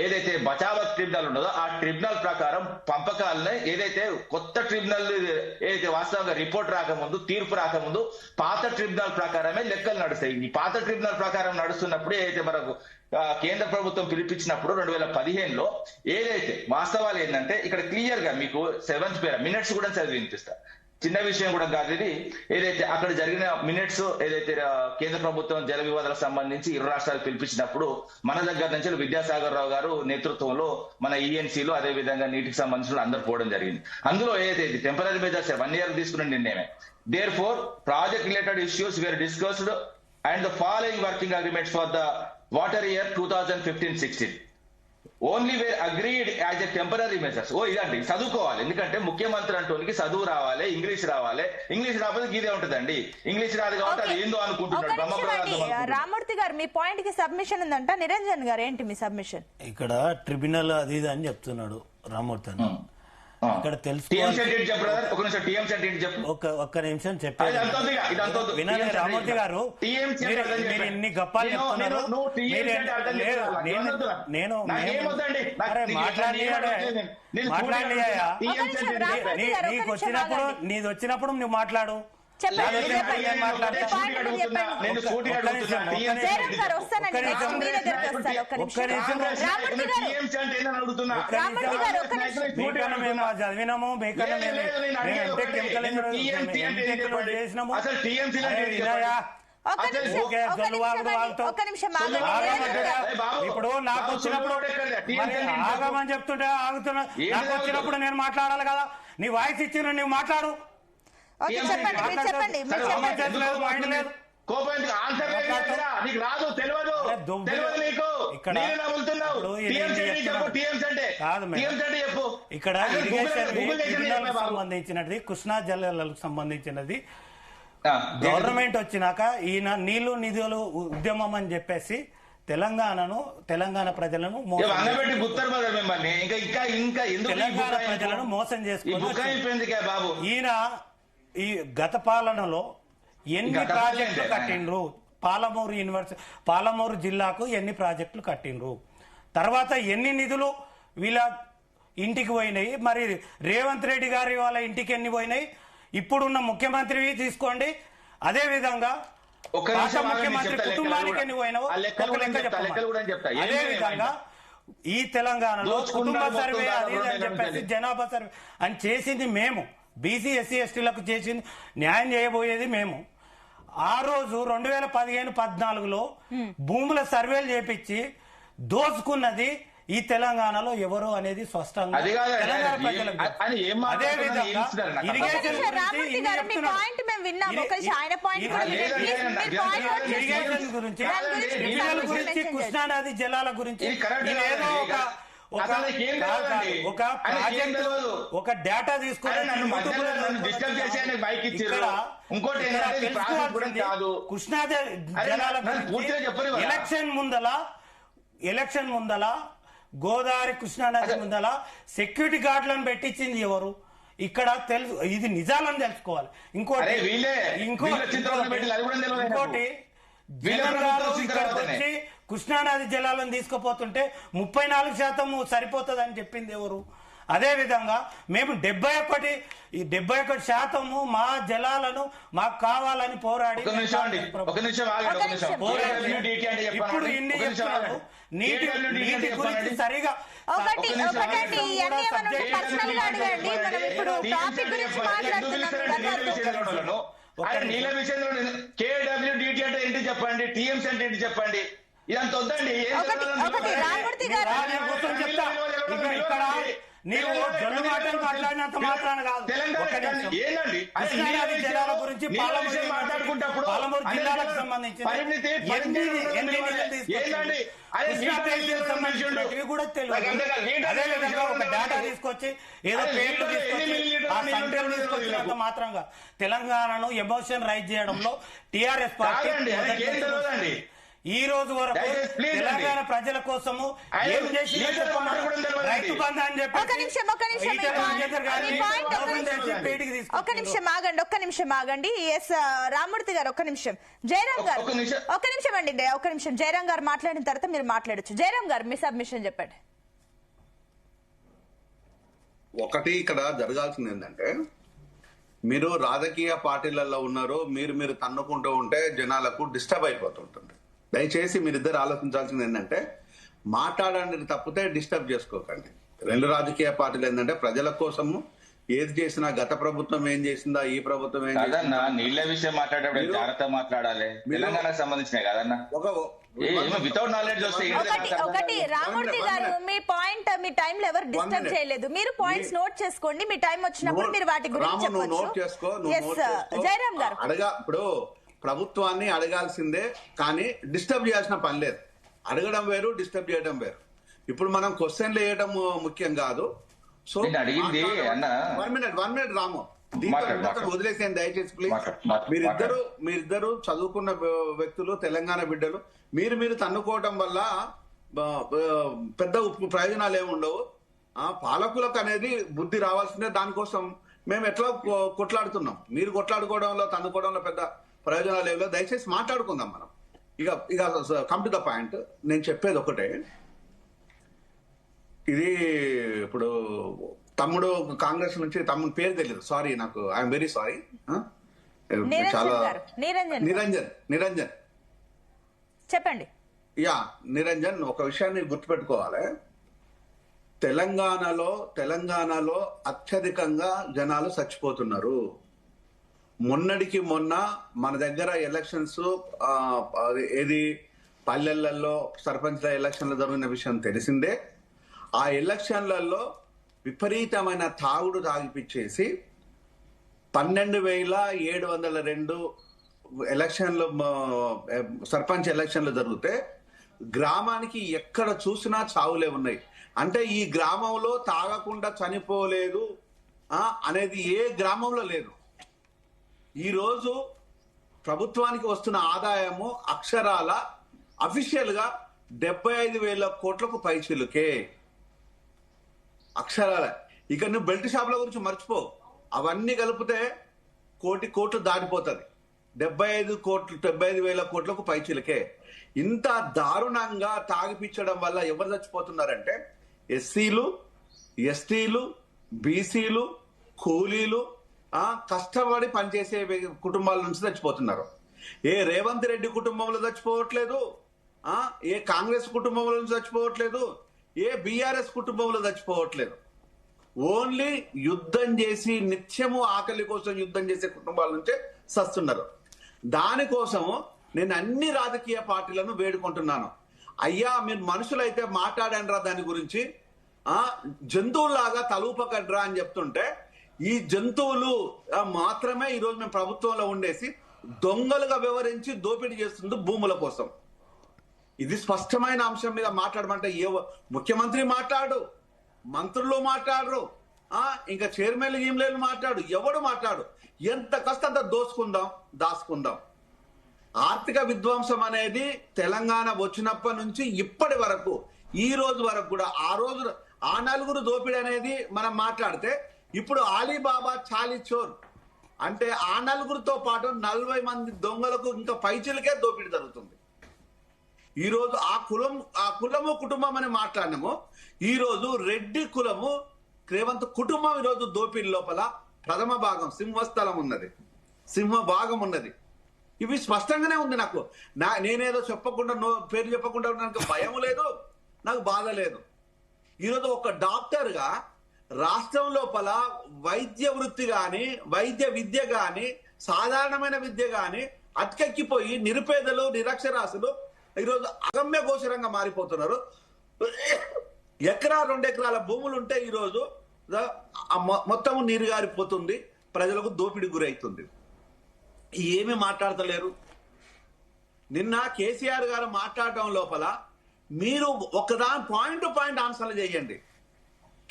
ఏదైతే బచావత్ ట్రిబ్యునల్ ఉన్నదో ఆ ట్రిబ్యునల్ ప్రకారం పంపకాలని ఏదైతే కొత్త ట్రిబ్యునల్ ఏదైతే వాస్తవంగా రిపోర్ట్ రాకముందు తీర్పు రాకముందు పాత ట్రిబ్యునల్ ప్రకారమే లెక్కలు నడుస్తాయి. ఈ పాత ట్రిబ్యునల్ ప్రకారం నడుస్తున్నప్పుడు ఏదైతే మనకు కేంద్ర ప్రభుత్వం పిలిపించినప్పుడు 2015లో ఏదైతే వాస్తవాలు ఏంటంటే ఇక్కడ క్లియర్ గా మీకు 7th పేరా మినిట్స్ కూడా చదివి వినిపిస్తా. చిన్న విషయం కూడా కాదు ఇది. ఏదైతే అక్కడ జరిగిన మినిట్స్ ఏదైతే కేంద్ర ప్రభుత్వం జల వివాదాలకు సంబంధించి 2 రాష్ట్రాలు పిలిపించినప్పుడు మన దగ్గర నుంచి విద్యాసాగర్ రావు గారు నేతృత్వంలో మన ఈఎన్సీలు అదే విధంగా నీటికి సంబంధించిన అందరూ పోవడం జరిగింది. అందులో ఏదైతే టెంపరీ మెజర్స్ 1 year తీసుకున్న నిర్ణయమే. There four project related issues were discussed and the following working agreements for the water year 2015-16 only were agreed as a temporary measures. ఇదండి చదువుకోవాలి. ఎందుకంటే ముఖ్యమంత్రి అంటోనికి చదువు రావాలి, ఇంగ్లీష్ రావాలి. ఇంగ్లీష్ రాకపోతే గీదే ఉంటదండి. ఇంగ్లీష్ రాదు కాబట్టి అది ఏందో అనుకుంటున్నాడు. రామూర్తి గారు మీ పాయింట్ కి సబ్మిషన్ ఉందంట. నిరంజన్ గారు ఏంటి మీ సబ్మిషన్? ఇక్కడ ట్రిబ్యునల్ అది ఇది అని చెప్తున్నాడు రామూర్తి అని. ఇక్కడ తెలుసు ఒక్క నిమిషం చెప్పారు వినండి రామూర్తి గారు. మీరు ఇన్ని గప్పాలు చెప్తున్నారు. నేను నీకు వచ్చినప్పుడు నీది వచ్చినప్పుడు నువ్వు మాట్లాడు. చదివినాము చేసినాము. ఇప్పుడు నాకు వచ్చినప్పుడు ఆగమని చెప్తుంటే ఆగుతున్నా. నాకు వచ్చినప్పుడు నేను మాట్లాడాలి కదా. నీ వాయిస్ ఇచ్చిన నువ్వు మాట్లాడు. ఇక్కడ ఇరిగేషన్ సంబంధించినది కృష్ణా జిల్లాలకు సంబంధించినది. గవర్నమెంట్ వచ్చినాక ఈయన నీళ్లు నిధులు ఉద్యమం అని చెప్పేసి తెలంగాణ ప్రజలను ప్రజలను మోసం చేసుకుని ఈయన ఈ గత పాలనలో ఎన్ని ప్రాజెక్టులు కట్టిండ్రు, పాలమూరు జిల్లాకు ఎన్ని ప్రాజెక్టులు కట్టిండ్రు, తర్వాత ఎన్ని నిధులు వీళ్ళ ఇంటికి పోయినాయి, మరి రేవంత్ రెడ్డి గారి వాళ్ళ ఇంటికి ఎన్ని పోయినాయి, ఇప్పుడున్న ముఖ్యమంత్రి తీసుకోండి, అదే విధంగా ముఖ్యమంత్రి కుటుంబానికి ఎన్ని పోయినావో ఒక లెక్క చెప్పాలి. అదే విధంగా ఈ తెలంగాణలో కుటుంబ సర్వే అది అని చెప్పేసి జనాభా సర్వే అని చేసింది మేము, బీసీ ఎస్సీ ఎస్టీలకు చేసింది న్యాయం చేయబోయేది మేము. ఆ రోజు 2015-14లో భూముల సర్వేలు చేపించి దోచుకున్నది ఈ తెలంగాణలో ఎవరు అనేది స్పష్టంగా తెలంగాణ ప్రజలకు. అదే విధంగా ఇరిగేషన్ గురించి కృష్ణానది జలాల గురించి ఏదో ఒక ప్రాజెక్ట్ ఒక డేటా తీసుకుని కృష్ణానది జలాల గురించి ఎలక్షన్ ముందల గోదావరి కృష్ణానది ముందల సెక్యూరిటీ గార్డులను పెట్టించింది ఎవరు? ఇక్కడ తెలుసు, ఇది నిజాలని తెలుసుకోవాలి. ఇంకోటి వచ్చి కృష్ణానది జలాలను తీసుకుపోతుంటే 34% సరిపోతుంది అని చెప్పింది ఎవరు? అదే విధంగా మేము 71% మా జలాలను మాకు కావాలని పోరాడి ఇప్పుడు ఇన్ని చెప్తున్నారు. నీటి గురించి సరిగా నీళ్ళ విషయంలో KWDT అంటే ఏంటి చెప్పండి, టీఎంసీ అంటే ఏంటి చెప్పండి. ఇదంతా వద్దండి. ఇక్కడ నీవు జొన్న మాటలు మాట్లాడినంత మాత్రాన కాదు, కృష్ణానది జలాల గురించి పాలమూరు జిల్లాలకు సంబంధించి కూడా తెలియదు. అదేవిధంగా ఒక డేటా తీసుకొచ్చి ఏదో పేర్లు తీసుకొచ్చినంత మాత్రంగా తెలంగాణను ఎమోషన్ రైజ్ చేయడంలో టీఆర్ఎస్ పార్టీ ఈ రోజు వరకు దయచేసి please అండి. తెలంగాణ ప్రజల కోసము ఆయన ఏం చేసిందో లీడర్ చెప్పమన్నారు. మాట్లాడడం తెలియదండి. రైతు బంధు అని చెప్పి ఒక్క నిమిషం ఈ point ఒక్క నిమిషం ఆగండి. ఎస్ రామూర్తి గారు ఒక్క నిమిషం. జయరాం గారు ఒక్క నిమిషం అండి, ఒక్క నిమిషం. జయరాం గారు మాట్లాడిన తర్వాత మీరు మాట్లాడొచ్చు. జయరాం గారు మీ సబ్మిషన్ చెప్పండి. ఒకటి ఇక్కడ జరగాల్సింది ఏంటంటే, మీరు రాజకీయ పార్టీలలో ఉన్నారు, మీరు తన్నుకుంటూ ఉంటే జనాలకు డిస్టర్బ్ అయిపోతుంటుంది. దయచేసి మీరిద్దరు ఆలోచించాల్సింది ఏంటంటే, మాట్లాడండి తప్పితే డిస్టర్బ్ చేసుకోకండి. రెండు రాజకీయ పార్టీలు ఏంటంటే ప్రజల కోసము ఏది చేసినా, గత ప్రభుత్వం ఏం చేసిందా, ఈ ప్రభుత్వం ఏం కదన్నా చేసిందా, నీళ్ల విషయం మాట్లాడేప్పుడు జాగ్రత్త మాట్లాడాలి. తెలంగాణకు సంబంధించిన కదన్నా వితౌట్ నాలెడ్జ్ వస్తే ఒకటి రామూర్తి గారు, మీ పాయింట్ మీ టైం లో ఎవరు డిస్టర్బ్ చేయలేదు. మీరు పాయింట్స్ నోట్ చేసుకోండి, మీ టైం వచ్చినప్పుడు మీరు వాటి గురించి చెప్పొచ్చు. జయరాం గారు ఇప్పుడు ప్రభుత్వాన్ని అడగాల్సిందే, కానీ డిస్టర్బ్ చేయాల్సిన పని లేదు. అడగడం వేరు, డిస్టర్బ్ చేయడం వేరు. ఇప్పుడు మనం క్వశ్చన్లు వేయడం ముఖ్యం కాదు. సో అడిగింది అన్న 1 minute రాము, వదిలేసేయండి దయచేసి ప్లీజ్. మీరిద్దరు చదువుకున్న వ్యక్తులు, తెలంగాణ బిడ్డలు. మీరు తన్నుకోవడం వల్ల పెద్ద ప్రయోజనాలు ఏమి ఉండవు. పాలకులకు అనేది బుద్ధి రావాల్సిందే. దానికోసం మేము ఎట్లా కొట్లాడుతున్నాం. మీరు కొట్లాడుకోవడంలో, తన్నుకోవడంలో పెద్ద ప్రయోజనాలు ఏమి లేవు. దయచేసి మాట్లాడుకుందాం మనం. ఇక కమ్ టు ద పాయింట్. నేను చెప్పేది ఒకటే, ఇది ఇప్పుడు తమ్ముడు కాంగ్రెస్ నుంచి, తమ్ముడు పేరు తెలియదు, సారీ, నాకు ఐఎమ్ వెరీ సారీ. చాలా నిరంజన్ చెప్పండి. నిరంజన్, ఒక విషయాన్ని గుర్తుపెట్టుకోవాలి. తెలంగాణలో అత్యధికంగా జనాలు చచ్చిపోతున్నారు. మొన్నటికి మొన్న మన దగ్గర ఎలక్షన్స్, ఏది పల్లెలలో సర్పంచ్ల ఎలక్షన్లు జరిగిన విషయం తెలిసిందే. ఆ ఎలక్షన్లలో విపరీతమైన తాగుడు తాగిపిచ్చేసి 12,702 ఎలక్షన్లు, సర్పంచ్ ఎలక్షన్లు జరిగితే గ్రామానికి ఎక్కడ చూసినా చావులే ఉన్నాయి. అంటే ఈ గ్రామంలో తాగకుండా చనిపోలేదు అనేది ఏ గ్రామంలో లేదు. ఈరోజు ప్రభుత్వానికి వస్తున్న ఆదాయము అక్షరాల అఫీషియల్ గా 75,000 కోట్లకు పైచిలుకే. అక్షరాల. ఇక నువ్వు బెల్ట్ షాపుల గురించి మర్చిపో, అవన్నీ కలిపితే 1,000 కోట్లు దాటిపోతుంది. 75,000 కోట్లకు పైచిలకే. ఇంత దారుణంగా తాగిపించడం వల్ల ఎవరు చచ్చిపోతున్నారంటే ఎస్సీలు, ఎస్టీలు, బీసీలు, కూలీలు, కష్టపడి పనిచేసే కుటుంబాల నుంచి చచ్చిపోతున్నారు. ఏ రేవంత్ రెడ్డి కుటుంబంలో చచ్చిపోవట్లేదు, ఏ కాంగ్రెస్ కుటుంబంలో నుంచి చచ్చిపోవట్లేదు, ఏ బీఆర్ఎస్ కుటుంబంలో చచ్చిపోవట్లేదు. ఓన్లీ యుద్ధం చేసి, నిత్యము ఆకలి కోసం యుద్ధం చేసే కుటుంబాల నుంచే చస్తున్నారు. దానికోసము నేను అన్ని రాజకీయ పార్టీలను వేడుకుంటున్నాను. అయ్యా, మీరు మనుషులైతే మాట్లాడండ్రా దాని గురించి. జంతువులాగా తలూపకడ్రా అని చెప్తుంటే, ఈ జంతువులు మాత్రమే ఈరోజు మేము ప్రభుత్వంలో ఉండేసి దొంగలుగా వ్యవహరించి దోపిడీ చేస్తుంది భూముల కోసం. ఇది స్పష్టమైన అంశం మీద మాట్లాడమంటే ముఖ్యమంత్రి మాట్లాడు, మంత్రులు మాట్లాడరు, ఇంకా చైర్మన్లు గీమ్లేలు మాట్లాడు, ఎవడు మాట్లాడు. ఎంత కష్టం అంత దాచుకుందాం. ఆర్థిక విధ్వంసం అనేది తెలంగాణ వచ్చినప్పటి నుంచి ఇప్పటి వరకు, ఈ రోజు వరకు కూడా, ఆ నలుగురు దోపిడీ అనేది మనం మాట్లాడితే, ఇప్పుడు ఆలీబాబా చాలీ చోర్ అంటే ఆ నలుగురితో పాటు 40 మంది దొంగలకు ఇంకా పైచిలకే దోపిడీ జరుగుతుంది. ఈ రోజు ఆ కులము కుటుంబం అని మాట్లాడినాము. ఈ రోజు రెడ్డి కులము, రేవంత్ కుటుంబం ఈరోజు దోపిడీ లోపల ప్రథమ భాగం, సింహ భాగం ఉన్నది. ఇవి స్పష్టంగానే ఉంది. నేనేదో చెప్పకుండా, పేరు చెప్పకుండా నాకు భయం లేదు, నాకు బాధ లేదు. ఈరోజు ఒక డాక్టర్ గా రాష్ట్రం లోపల వైద్య వృత్తి గాని, వైద్య విద్య గాని, సాధారణమైన విద్య గాని అటకెక్కిపోయి నిరుపేదలు, నిరక్షరాస్యులు ఈరోజు అగమ్య గోచరంగా మారిపోతున్నారు. ఎకరా 2 ఎకరాల భూములు ఉంటే ఈరోజు మొత్తం నీరు గారిపోతుంది, ప్రజలకు దోపిడీ గురైతుంది. ఏమి మాట్లాడతలేరు. నిన్న కేసీఆర్ గారు మాట్లాడటం లోపల మీరు ఒకదాని పాయింట్ టు పాయింట్ ఆన్సర్లు చేయండి.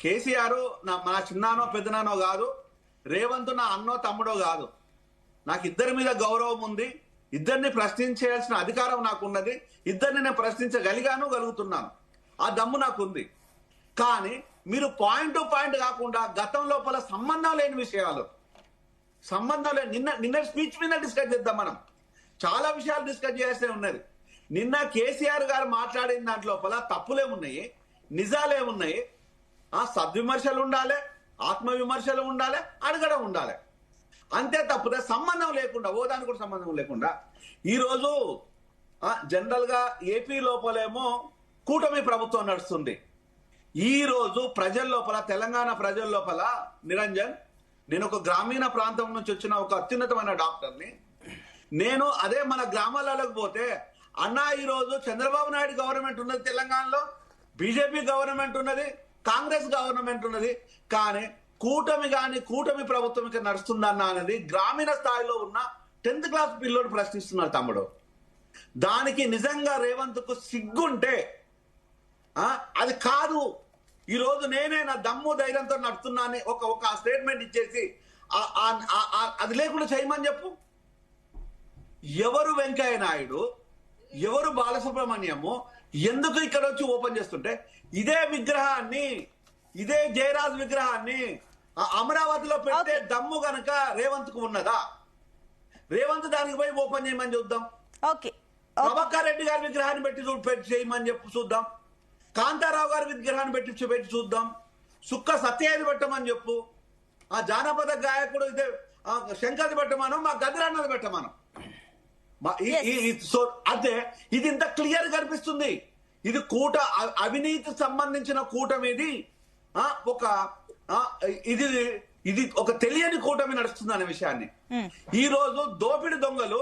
కేసీఆర్ నా చిన్నానో పెద్దనానో కాదు, రేవంత్ నా అన్నో తమ్ముడో కాదు. నాకు ఇద్దరి మీద గౌరవం ఉంది. ఇద్దరిని ప్రశ్నించాల్సిన అధికారం నాకున్నది, ఇద్దరిని నేను గలుగుతున్నాను, ఆ దమ్ము నాకుంది. కానీ మీరు పాయింట్ టు పాయింట్ కాకుండా గతం లోపల సంబంధం లేని విషయాలు, నిన్న స్పీచ్ మీద డిస్కస్ చేద్దాం. మనం చాలా విషయాలు డిస్కస్ చేయాల్సి ఉన్నది. నిన్న కేసీఆర్ గారు మాట్లాడిన దాంట్లో లోపల తప్పులేమున్నాయి, నిజాలేమున్నాయి, సద్విమర్శలు ఉండాలి, ఆత్మవిమర్శలు ఉండాలి, అడగడం ఉండాలి. అంతే తప్పుదే సంబంధం లేకుండా, ఓదానికి కూడా సంబంధం లేకుండా ఈరోజు జనరల్ గా ఏపీ లోపలేమో కూటమి ప్రభుత్వం నడుస్తుంది. ఈ రోజు ప్రజల లోపల, తెలంగాణ ప్రజల లోపల నిరంజన్, నేను ఒక గ్రామీణ ప్రాంతం నుంచి వచ్చిన ఒక అత్యున్నతమైన డాక్టర్ని. నేను అదే మన గ్రామాలకు పోతే, అన్నా ఈరోజు చంద్రబాబు నాయుడు గవర్నమెంట్ ఉన్నది తెలంగాణలో, బీజేపీ గవర్నమెంట్ ఉన్నది, కాంగ్రెస్ గవర్నమెంట్ ఉన్నది, కానీ కూటమి ప్రభుత్వం ఇక్కడ నడుస్తుందన్న అనేది గ్రామీణ స్థాయిలో ఉన్న 10th క్లాస్ పిల్లోడు ప్రశ్నిస్తున్నారు తమ్ముడు. దానికి నిజంగా రేవంత్ కు సిగ్గుంటే అది కాదు, ఈ రోజు నేనే నా దమ్ము ధైర్యంతో నడుస్తున్నాను ఒక స్టేట్మెంట్ ఇచ్చేసి అది లేకుండా చేయమని చెప్పు. ఎవరు వెంకయ్య నాయుడు, ఎవరు బాలసుబ్రహ్మణ్యము ఎందుకు ఇక్కడ వచ్చి ఓపెన్ చేస్తుంటే, ఇదే విగ్రహాన్ని, ఇదే జయరాజ్ విగ్రహాన్ని అమరావతిలో పెట్టే దమ్ము గనక రేవంత్ కు ఉన్నదా? రేవంత్ దానికి పోయి ఓపెన్ చేయమని చూద్దాం. ప్రభాకర్ రెడ్డి గారి విగ్రహాన్ని పెట్టి చేయమని చెప్పి చూద్దాం. కాంతారావు గారి విగ్రహాన్ని పెట్టి చూద్దాం. సుక్క సత్యాది పెట్టమని చెప్పు. ఆ జానపద గాయకుడు ఇదే శంకర్ది పెట్టమనం, మా గదిరాన్నది పెట్టమనం. అదే ఇది ఇంత క్లియర్ కనిపిస్తుంది. ఇది అవినీతి సంబంధించిన కూటమిది, ఇది ఒక తెలియని కూటమి నడుస్తుంది అనే విషయాన్ని ఈ రోజు దోపిడి దొంగలు,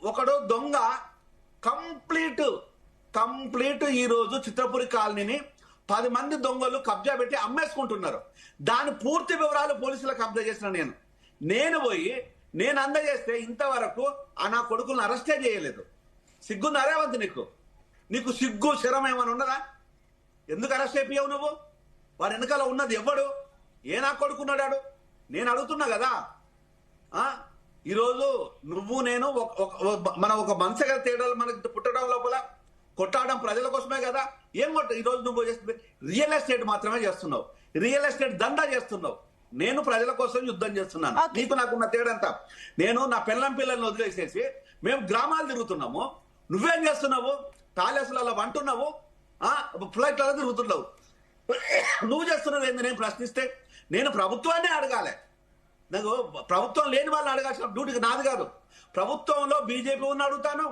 ఒకడు దొంగ కంప్లీట్ ఈ రోజు చిత్రపురి కాలనీని 10 మంది దొంగలు కబ్జా పెట్టి అమ్మేసుకుంటున్నారు. దాని పూర్తి వివరాలు పోలీసులకు కబ్జా చేసిన నేను పోయి నేను అందజేస్తే ఇంతవరకు నా కొడుకులను అరెస్టే చేయలేదు. సిగ్గుందా రేవంత్? నీకు సిగ్గు శరం ఏమైనా ఉన్నదా? ఎందుకు అరెస్ట్ అయిపోయావు నువ్వు? వారి వెనకాల ఉన్నది ఎవడు? నా కొడుకున్నాడు? నేను అడుగుతున్నా కదా. ఈరోజు నువ్వు నేను మనం ఒక మనసుగా తేడాలు మనకి పుట్టడం లోపల కొట్టాడడం ప్రజల కోసమే కదా. ఈరోజు నువ్వు రియల్ ఎస్టేట్ మాత్రమే చేస్తున్నావు, రియల్ ఎస్టేట్ దందా చేస్తున్నావు. నేను ప్రజల కోసం యుద్ధం చేస్తున్నాను. నీకు నాకున్న తేడంతా, నేను నా పిల్లల్ని వదిలేసేసి మేము గ్రామాలు తిరుగుతున్నాము, నువ్వేం చేస్తున్నావు? ప్యాలెస్లలో వంటున్నావు, ఫ్లైట్లలో తిరుగుతున్నావు. నువ్వు చేస్తున్నది ఏంది? నేను ప్రశ్నిస్తే నేను ప్రభుత్వాన్ని అడగాలి. నాకు ప్రభుత్వం లేని వాళ్ళని అడగాల్సిన డ్యూటీకి నాది కాదు. ప్రభుత్వంలో బీజేపీ ఉన్న అడుగుతాను,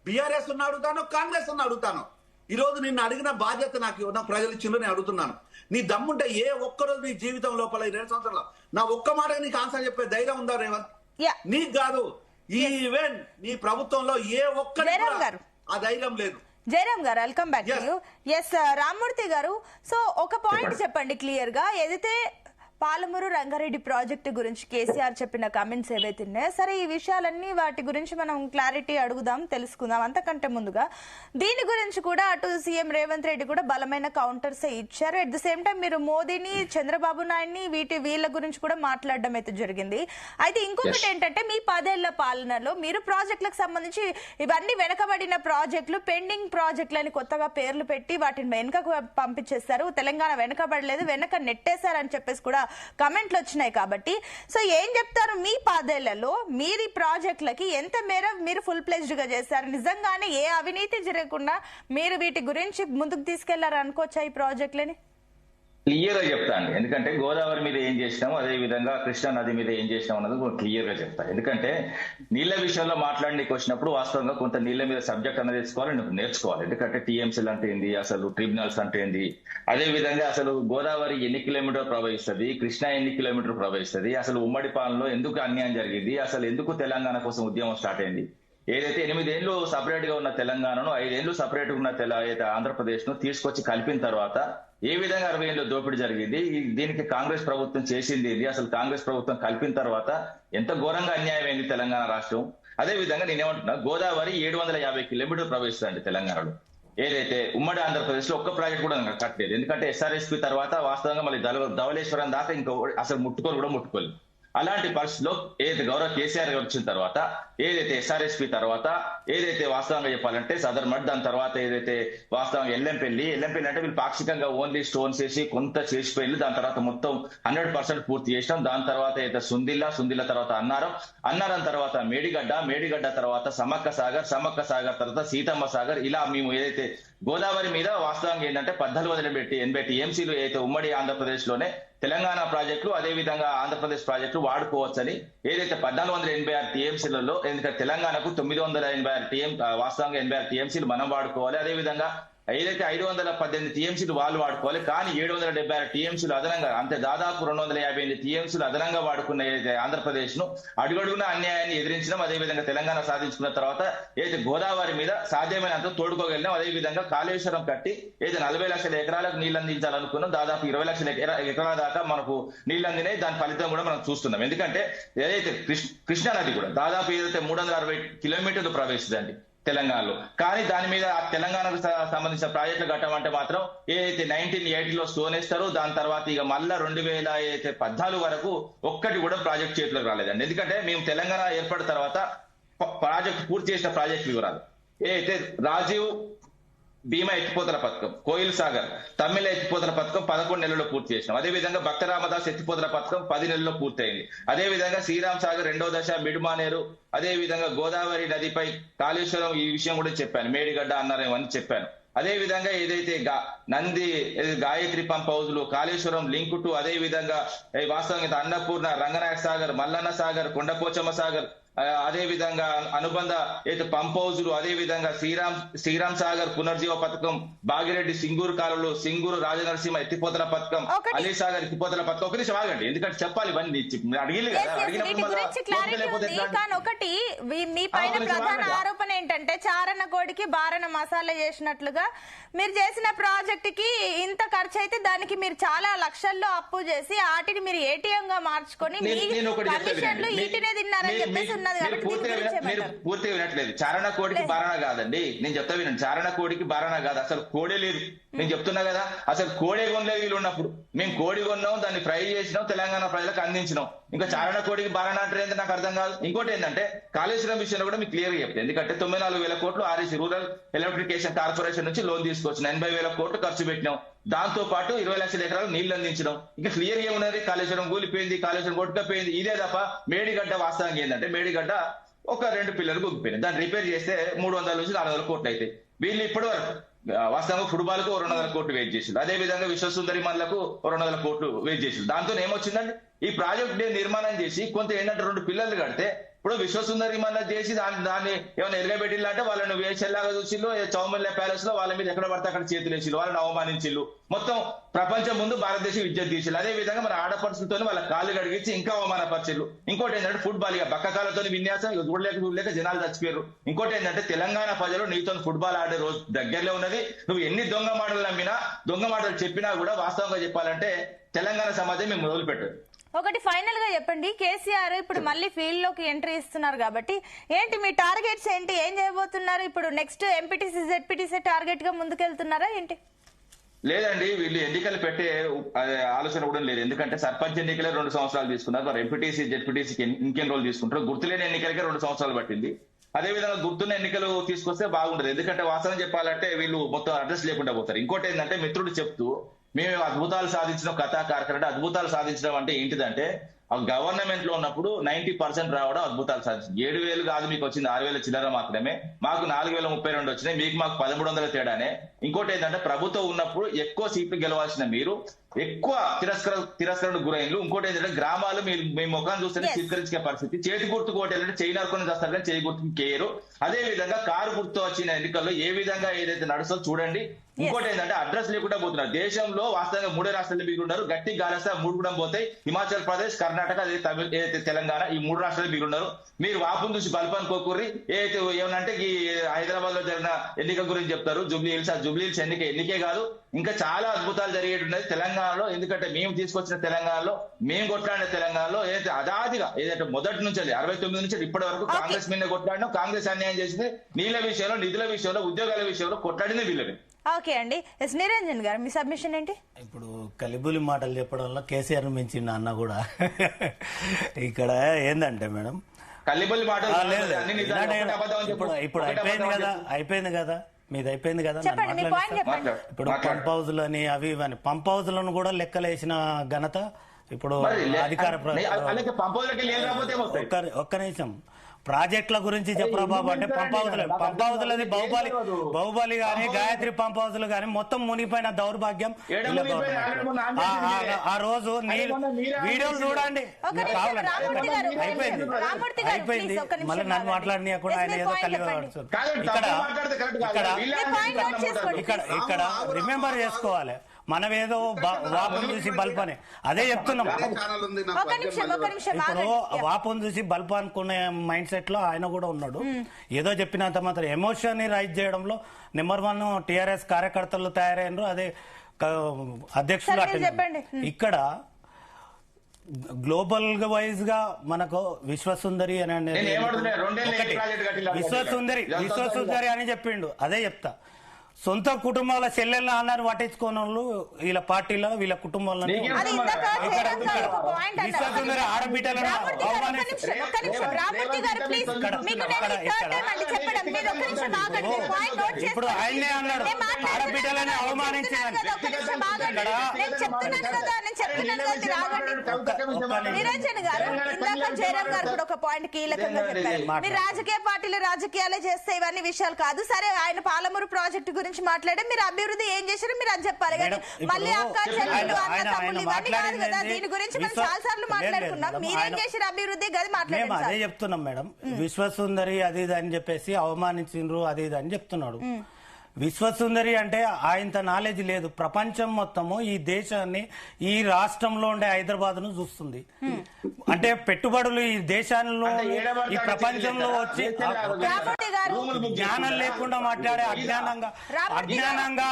బీఆర్ఎస్ ఉన్న అడుగుతాను, కాంగ్రెస్ ఉన్న అడుగుతాను. ఈ రోజు నిన్ను అడిగిన బాధ్యత నాకు ప్రజలు ఇచ్చిందో నేను అడుగుతున్నాను. నీ దమ్ముంటే ఏ ఒక్కరోజు నీ జీవితం లోపల ఈ 2 సంవత్సరాలు నా ఒక్క మాట నీకు ఆన్సర్ చెప్పే ధైర్యం ఉందా రేవంత్? నీకు కాదు, ఈవెన్ నీ ప్రభుత్వంలో ఏ ఒక్కరి ఆ ధైర్యం లేదు. జయరామ్ గారు, welcome back to you. S Rammurthy గారు, సో ఒక పాయింట్ చెప్పండి క్లియర్ గా. ఏదైతే పాలమూరు రంగారెడ్డి ప్రాజెక్టు గురించి కేసీఆర్ చెప్పిన కామెంట్స్ ఏవైతే ఉన్నాయో, సరే ఈ విషయాలన్నీ వాటి గురించి మనం క్లారిటీ అడుగుదాం, తెలుసుకుందాం. అంతకంటే ముందుగా దీని గురించి కూడా అటు సీఎం రేవంత్ రెడ్డి కూడా బలమైన కౌంటర్స్ ఇచ్చారు. అట్ ద సేమ్ టైం మీరు మోదీని, చంద్రబాబు నాయుడిని వీళ్ళ గురించి కూడా మాట్లాడడం అయితే జరిగింది. అయితే ఇంకొకటి ఏంటంటే, మీ 10 ఏళ్ల పాలనలో మీరు ప్రాజెక్టులకు సంబంధించి ఇవన్నీ వెనకబడిన ప్రాజెక్టులు, పెండింగ్ ప్రాజెక్టులని కొత్తగా పేర్లు పెట్టి వాటిని వెనుకకు పంపించేస్తారు. తెలంగాణ వెనకబడలేదు, వెనక నెట్టేశారని చెప్పేసి కూడా కమెంట్లు వచ్చినాయి. కాబట్టి సో ఏం చెప్తారు? మీ 10 ఏళ్లలో మీరు ఈ ప్రాజెక్టులకి ఎంత మేర మీరు ఫుల్ ప్లెజ్డ్ గా చేశారు? నిజంగానే ఏ అవినీతి జరగకుండా మీరు వీటి గురించి ముందుకు తీసుకెళ్లారు అనుకోవచ్చా ఈ ప్రాజెక్టులని? క్లియర్ గా చెప్తా అండి. ఎందుకంటే గోదావరి మీద ఏం చేసినాము, అదే విధంగా కృష్ణా నది మీద ఏం చేసినాం అన్నది క్లియర్ గా చెప్తా. ఎందుకంటే నీళ్ల విషయంలో మాట్లాడడానికి వచ్చినప్పుడు వాస్తవంగా కొంత నీళ్ల మీద సబ్జెక్ట్ అనేది నేర్చుకోవాలి. ఎందుకంటే టీఎంసీలు అంటే ఏంది, అసలు ట్రిబ్యునల్స్ అంటే ఏంది, అదే విధంగా అసలు గోదావరి ఎన్ని కిలోమీటర్ ప్రవహిస్తుంది, కృష్ణా ఎన్ని కిలోమీటర్ ప్రవహిస్తుంది, అసలు ఉమ్మడి పాలనలో ఎందుకు అన్యాయం జరిగింది, అసలు ఎందుకు తెలంగాణ కోసం ఉద్యమం స్టార్ట్ అయింది, ఏదైతే 8 ఏళ్లు సపరేట్ గా ఉన్న తెలంగాణను 5 ఏళ్లు సపరేట్ గా ఉన్న ఆంధ్రప్రదేశ్ ను తీసుకొచ్చి కలిపిన తర్వాత ఏ విధంగా 60 ఏళ్ళు దోపిడీ జరిగింది, దీనికి కాంగ్రెస్ ప్రభుత్వం చేసింది ఏంది, అసలు కాంగ్రెస్ ప్రభుత్వం కలిపిన తర్వాత ఎంత ఘోరంగా అన్యాయం అయింది తెలంగాణ రాష్ట్రం. అదే విధంగా నేనేమంటున్నా, గోదావరి 750 కిలోమీటర్లు ప్రవహిస్తుందండి తెలంగాణలో. ఏదైతే ఉమ్మడి ఆంధ్రప్రదేశ్ లో ఒక్క ప్రాజెక్ట్ కూడా కట్టలేదు. ఎందుకంటే ఎస్ఆర్ఎస్పీ తర్వాత వాస్తవంగా మళ్ళీ ధవళేశ్వరం దాకా ఇంకా అసలు ముట్టుకోలేదు. అలాంటి పరిస్థితిలో ఏదైతే గౌరవ కేసీఆర్ గారు వచ్చిన తర్వాత ఏదైతే SRSP తర్వాత ఏదైతే వాస్తవంగా చెప్పాలంటే సదర్ మడ్, దాని తర్వాత ఏదైతే వాస్తవంగా ఎల్లంపల్లి అంటే వీళ్ళు పాక్షికంగా ఓన్లీ స్టోన్స్ వేసి కొంత చేసిపోయి దాని తర్వాత మొత్తం 100% పూర్తి చేసినాం. దాని తర్వాత అయితే సుందిల్ల తర్వాత అన్నారం తర్వాత మేడిగడ్డ తర్వాత సమ్మక్క సాగర్ తర్వాత సీతమ్మ సాగర్, ఇలా మేము ఏదైతే గోదావరి మీద వాస్తవంగా ఏంటంటే 1480 TMCలు ఏదైతే ఉమ్మడి ఆంధ్రప్రదేశ్ లోనే తెలంగాణ ప్రాజెక్టులు అదే విధంగా ఆంధ్రప్రదేశ్ ప్రాజెక్టులు వాడుకోవచ్చని ఏదైతే 1486 TMCలలో, ఎందుకంటే తెలంగాణకు 986 వాస్తవంగా 86 TMCలు మనం వాడుకోవాలి. అదే విధంగా ఏదైతే 518 TMCలు వాళ్ళు వాడుకోవాలి. కానీ 776 TMCలు అదనంగా, అంటే దాదాపు 258 TMCలు అదనంగా వాడుకున్న ఏదైతే ఆంధ్రప్రదేశ్ ను అడుగడుగున అన్యాయాన్ని ఎదిరించడం, అదేవిధంగా తెలంగాణ సాధించుకున్న తర్వాత ఏదైతే గోదావరి మీద సాధ్యమైనంత తోడుకోగలిగినాం. అదేవిధంగా కాళేశ్వరం కట్టి ఏదైతే 40 లక్షల ఎకరాలకు నీళ్లు అందించాలనుకున్నాం, దాదాపు 20 లక్షల ఎకరాల దాకా మనకు నీళ్లు అందినాయి. దాని ఫలితం కూడా మనం చూస్తున్నాం. ఎందుకంటే ఏదైతే కృష్ణా నది కూడా దాదాపు ఏదైతే 360 కిలోమీటర్లు ప్రవేశించండి తెలంగాణలో, కానీ దాని మీద తెలంగాణకు సంబంధించిన ప్రాజెక్టులు కట్టమంటే మాత్రం ఏదైతే 1980లో స్టోన్ వేస్తారో దాని తర్వాత ఇక మళ్ళా 2014 వరకు ఒక్కటి కూడా ప్రాజెక్ట్ చేతిలోకి రాలేదండి. ఎందుకంటే మేము తెలంగాణ ఏర్పడిన తర్వాత ప్రాజెక్ట్ పూర్తి చేసిన ప్రాజెక్ట్ వివరాలు ఏదైతే రాజీవ్ భీమా ఎత్తిపోతల పథకం, కోయిల్ సాగర్ తమిళ ఎత్తిపోతల పథకం 11 నెలల్లో పూర్తి చేసినాం. అదేవిధంగా భక్త రామదాస్ ఎత్తిపోతల పథకం 10 నెలల్లో పూర్తయింది. అదేవిధంగా శ్రీరామ్ సాగర్ 2వ దశ, మిడుమానేరు, అదేవిధంగా గోదావరి నదిపై కాళేశ్వరం, ఈ విషయం కూడా చెప్పాను, మేడిగడ్డ అన్నారేమో అని చెప్పాను. అదే విధంగా ఏదైతే నంది గాయత్రి పంప్ హౌజులు, కాళేశ్వరం లింక్ టు, అదే విధంగా వాస్తవంగా అన్నపూర్ణ, రంగనాయక సాగర్, మల్లన్న సాగర్, కొండపోచమ్మ సాగర్, అదే విధంగా అనుబంధ అయితే పంప్ హౌజులు, అదే విధంగా శ్రీరామ్ సాగర్ పునర్జీవ పథకం, బాగిరెడ్డి సింగూరు కాలువలు, సింగూరు రాజనరసింహ ఎత్తిపోతల పథకం, అలీ సాగర్ ఎత్తిపోతల పథకం. ఒక నిమిషం ఆగండి, ఎందుకంటే చెప్పాలి ఇవన్నీ అడిగింది కదా, ఒకటి మీ పైన ప్రధాన ఆరోపణ ఏంటంటే చారణ కోడికి బారణ మసాలా చేసినట్లుగా మీరు చేసిన ప్రాజెక్ట్ కి ఇంత ఖర్చు అయితే దానికి మీరు చాలా లక్షల్లో అప్పు చేసి వాటిని మీరు ATM గా మార్చుకొని కమిషన్లు ఈటినే తిన్నారని చెప్పేసి మీరు పూర్తిగా వినట్లేదు. చారణ కోడికి బారణ కాదండి, నేను చెప్తా వినండి. చారణ కోడికి బారణ కాదు, అసలు కోడే లేదు. నేను చెప్తున్నా కదా, అసలు కోడే కొనలేదు వీళ్ళు ఉన్నప్పుడు. మేము కోడి కొన్నాం, దాన్ని ఫ్రై చేసినాం, తెలంగాణ ప్రజలకు అందించినాం. ఇంకా చారణ కోడికి బారణ అంటే ఏంటో నాకు అర్థం కాదు. ఇంకోటి ఏంటంటే కాళేశ్వరం విషయంలో కూడా మీకు క్లియర్ గా చెప్తాను. ఎందుకంటే 94,000 కోట్లు REC రూరల్ ఎలక్ట్రిఫికేషన్ కార్పొరేషన్ నుంచి లోన్ తీసుకొచ్చి 80,000 కోట్లు ఖర్చు పెట్టినాం. దాంతో పాటు 20 లక్షల ఎకరాలు నీళ్లు అందించడం. ఇంకా క్లియర్ గా ఉన్నది, కాళేశ్వరం కూలిపోయింది, కాళేశ్వరం కొట్టుకపోయింది. ఇదే తప్ప మేడిగడ్డ వాస్తవంగా ఏంటంటే మేడిగడ్డ ఒక 2 పిల్లలు గుగ్గిపోయినాయి. దాన్ని రిపేర్ చేస్తే 300 నుంచి 400 కోట్లు అయితే వీళ్ళు ఇప్పటి వరకు వాస్తవంగా ఫుట్బాల్ కు 200 కోట్లు వెయిట్ చేసింది. అదే విధంగా విశ్వసుందరి మన్లకు 200 కోట్లు వెయిట్ చేసింది. దాంతో ఏమొచ్చిందండి, ఈ ప్రాజెక్ట్ నిర్మాణం చేసి కొంత ఏంటంటే 2 పిల్లలు కడితే ఇప్పుడు విశ్వసుందరి మన్న చేసి దాన్ని ఏమైనా ఎరగబెట్టిల్లంటే వాళ్ళని వేసేలాగా చూసిల్లు, చౌమల్య ప్యాలెస్ లో వాళ్ళ మీద ఎక్కడ పడితే అక్కడ చేతులు వేసిల్లు, వాళ్ళని అవమానించిల్లు, మొత్తం ప్రపంచం ముందు భారతదేశం విద్యుత్ తీసిల్లు. అదే విధంగా మన ఆడపడుచులతో వాళ్ళ కాళ్ళు కడిగించి ఇంకా అవమానపరిచిల్లు. ఇంకోటి ఏంటంటే ఫుట్బాల్ ఇక బక్కకాలతో విన్యాసం చూడలేక జనాలు చచ్చిపోయారు. ఇంకోటి ఏంటంటే తెలంగాణ ప్రజలు నీతో ఫుట్బాల్ ఆడే రోజు దగ్గరలో ఉన్నది. నువ్వు ఎన్ని దొంగ మాటలు నమ్మినా, దొంగ మాటలు చెప్పినా కూడా వాస్తవంగా చెప్పాలంటే తెలంగాణ సమాజం మేము మొదలుపెట్టారు. ఒకటి ఫైనల్ గా చెప్పండి, కేసీఆర్ ఇప్పుడు మళ్ళీ ఫీల్డ్ లోకి ఎంట్రీ ఇస్తున్నారు కాబట్టి ఏంటి మీ టార్గెట్స్ ఏంటి, ఏం చేయబోతున్నారు? ఇప్పుడు నెక్స్ట్ ఎంపీటీసీ జెడ్పీటీసీ టార్గెట్ గా ముందుకెళ్తున్నారా ఏంటి? లేదండి, వీళ్ళు ఎన్నికలు పెట్టే ఆలోచన కూడా లేదు. ఎందుకంటే సర్పంచ్ ఎన్నికలే 2 సంవత్సరాలు తీసుకున్నారు. మరి ఎంపీటీసీ జెడ్పీటీసీకి ఇంకెన్ని రోజులు తీసుకుంటారు? గుర్తులేని ఎన్నికలకే 2 సంవత్సరాలు పట్టింది. అదే విధంగా గుర్తున్న ఎన్నికలు తీసుకొస్తే బాగుండదు. ఎందుకంటే వాస్తవం చెప్పాలంటే వీళ్ళు మొత్తం అడ్రస్ లేకుండా పోతారు. ఇంకోటి ఏంటంటే మిత్రుడు చెప్తూ మేము అద్భుతాలు సాధించిన కథా కార్యక్రమం, అద్భుతాలు సాధించడం అంటే ఏంటిదంటే గవర్నమెంట్ లో ఉన్నప్పుడు 90% రావడం అద్భుతాలు సాధించింది. 7,000 కాదు మీకు వచ్చింది, 6,000 చిల్లర మాత్రమే. మాకు 4,032 వచ్చినాయి, మీకు 1,300 తేడానే. ఇంకోటి ఏంటంటే ప్రభుత్వం ఉన్నప్పుడు ఎక్కువ సీట్లు గెలవాల్సిన మీరు ఎక్కువ తిరస్కరణకు గురైనలు. ఇంకోటి ఏంటంటే గ్రామాలు మీ ముఖాన్ని చూస్తే తిరస్కరించే పరిస్థితి. చేతి గుర్తు కోటేంటే చేయి నరుకొని చేస్తారు కానీ చేయి గుర్తుకు కేరు. అదే విధంగా కారు గుర్తు వచ్చిన ఎన్నికల్లో ఏ విధంగా ఏదైతే నడుస్తుందో చూడండి. ఇంకోటి ఏంటంటే అడ్రస్ లేకుండా పోతున్నారు. దేశంలో వాస్తవంగా 3 రాష్ట్రాలు మిగిలిన్నారు. గట్టి గాలిస్తే 3 కూడా పోతాయి. హిమాచల్ ప్రదేశ్, కర్ణాటక, ఏదైతే తెలంగాణ, ఈ 3 రాష్ట్రాలు మిగిలిన్నారు. మీరు వాపును చూసి బల్పని కోకూరి ఏదైతే ఏమనంటే ఈ హైదరాబాద్ లో జరిగిన ఎన్నిక గురించి చెప్తారు. జూబ్లీ హిల్స్ ఎన్నికే కాదు, ఇంకా చాలా అద్భుతాలు జరిగేటున్నది తెలంగాణలో. ఎందుకంటే మేము తీసుకొచ్చిన తెలంగాణలో, మేము కొట్లాడిన తెలంగాణలో ఏదైతే అదాదిగా ఏదైతే మొదటి నుంచి 69 నుంచి ఇప్పటి వరకు కాంగ్రెస్ మీద కొట్లాడినాం. కాంగ్రెస్ అన్యాయం చేసింది. నీళ్ల విషయంలో, నిధుల విషయంలో, ఉద్యోగాల విషయంలో కొట్లాడింది వీళ్ళని. ఓకే అండి. ఎస్ నిరంజన్ గారు మీ సబ్మిషన్ ఏంటి? ఇప్పుడు కలిబులి మాటలు చెప్పడంలో కేసీఆర్ మించిన అన్న కూడా ఇక్కడ ఏందంటే మేడం కల్లిబొల్లి మాటలు లేదు అన్ని నిజాలు, ఒకటి అబద్ధం అని చెప్పు. ఇప్పుడు ఒకటి అయిపోయింది కదా మీది అయిపోయింది కదా చెప్పండి, మీ పాయింట్ చెప్పండి. ఇప్పుడు పంప్ హౌజ్లని అవి ఇవని పంప్ హౌజ్లను కూడా లెక్కలేసిన ఘనత ఇప్పుడు అధికార అలాగే పంపోలకి నీళ్ళు రాకపోతే ఏమొస్తాయి? ఒక్క నిమిషం ప్రాజెక్టుల గురించి చెప్పరా బాబు అంటే పంప్ హౌజ్లది బాహుబలి గాని గాయత్రి పంప్ హౌజ్లు గాని మొత్తం మునిగిపోయిన దౌర్భాగ్యం ఆ రోజు వీడియోలు చూడండి కావాలండి. అయిపోయింది మళ్ళీ నన్ను మాట్లాడినా కూడా ఆయన ఏదో కలిగి ఇక్కడ రిమెంబర్ చేసుకోవాలి. మనం ఏదో వాపును చూసి బల్బ్ అని అదే చెప్తున్నాం. ఇప్పుడు వాపును చూసి బల్బ్ అనుకునే మైండ్ సెట్ లో ఆయన కూడా ఉన్నాడు. ఏదో చెప్పినంత మాత్రం ఎమోషన్ ని రైజ్ చేయడంలో నెంబర్ 1 టిఆర్ఎస్ కార్యకర్తలు తయారైనరు. అదే అధ్యక్షులు అటెండ్. ఇక్కడ గ్లోబల్ వైజ్ గా మనకు విశ్వసుందరి అని అనేది విశ్వసుందరి అని చెప్పిండు. అదే చెప్తా, సొంత కుటుంబాల చెల్లెళ్ళ అన్నారు పట్టించుకోని వాళ్ళు వీళ్ళ పార్టీలో వీళ్ళ కుటుంబాలను విశ్వసుందరి ఆడబిడ్డలను ఇప్పుడు ఆయనే అన్నాడు ఆడబిడ్డలని అవమానించాలని. నిరంజన్ గారు ఇందాక జయరాం గారు కూడా ఒక పాయింట్ కీలకంగా చెప్పారు. మీరు రాజకీయ పార్టీలు రాజకీయాలే చేస్తే ఇవన్నీ విషయాలు కాదు. సరే ఆయన పాలమూరు ప్రాజెక్టు గురించి మాట్లాడే మీరు అభివృద్ధి ఏం చేశారు మీరు అది చెప్పాలి కానీ మళ్ళీ అక్క చెల్లెలు అన్న తమ్ముళ్ళు ఇవన్నీ కాదు కదా. దీని గురించి మనం చాలా సార్లు మాట్లాడుకున్నాం. మీరేం చేశారు అభివృద్ధి గది మాట్లాడారు. అదే చెప్తున్నాం మేడం. విశ్వసుందరి అది ఇది అని చెప్పేసి అవమానించిండ్రు అది ఇది అని చెప్తున్నాడు. విశ్వసుందరి అంటే ఆయనంత నాలెడ్జ్ లేదు. ప్రపంచం మొత్తము ఈ దేశాన్ని ఈ రాష్ట్రంలో ఉండే హైదరాబాద్ ను చూస్తుంది. అంటే పెట్టుబడులు ఈ దేశాల్లో ఈ ప్రపంచంలో వచ్చి జ్ఞానం లేకుండా మాట్లాడే అజ్ఞానంగా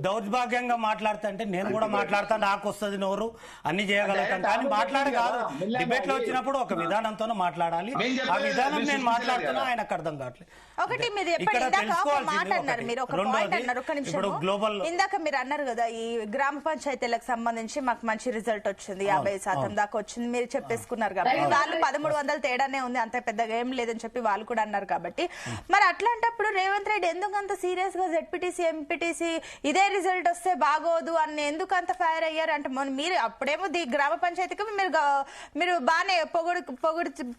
దౌర్భాగ్యంగా మాట్లాడుతుంటే నేను కూడా మాట్లాడతాను, నాకు వస్తుంది నోరు అన్ని చేయగలుగుతాను. కానీ మాట్లాడే కాదు, డిబేట్ లో వచ్చినప్పుడు ఒక విధానంతోనే మాట్లాడాలి. ఆ విధానం నేను మాట్లాడుతున్నా ఆయనకు అర్థం కావట్లేదు. ఒకటి మీరు ఇప్పుడు గ్లోబల్ ఇందాక మీరు అన్నారు కదా ఈ గ్రామ పంచాయతీలకు సంబంధించి మాకు మంచి రిజల్ట్ వచ్చింది, 50% దాకా వచ్చింది మీరు చెప్పేసుకున్నారు కాబట్టి వాళ్ళు 1300 తేడానే ఉంది, అంత పెద్దగా ఏం లేదని చెప్పి వాళ్ళు కూడా అన్నారు కాబట్టి మరి అట్లాంటప్పుడు రేవంత్ రెడ్డి ఎందుకు అంత సీరియస్ గా జెడ్పీటీసీ ఎంపీటీసీ ఇదే రిజల్ట్ వస్తే బాగోదు అని ఎందుకు అంత ఫైర్ అయ్యారు? అంటే మీరు అప్పుడేమో గ్రామ పంచాయతీకి మీరు బానే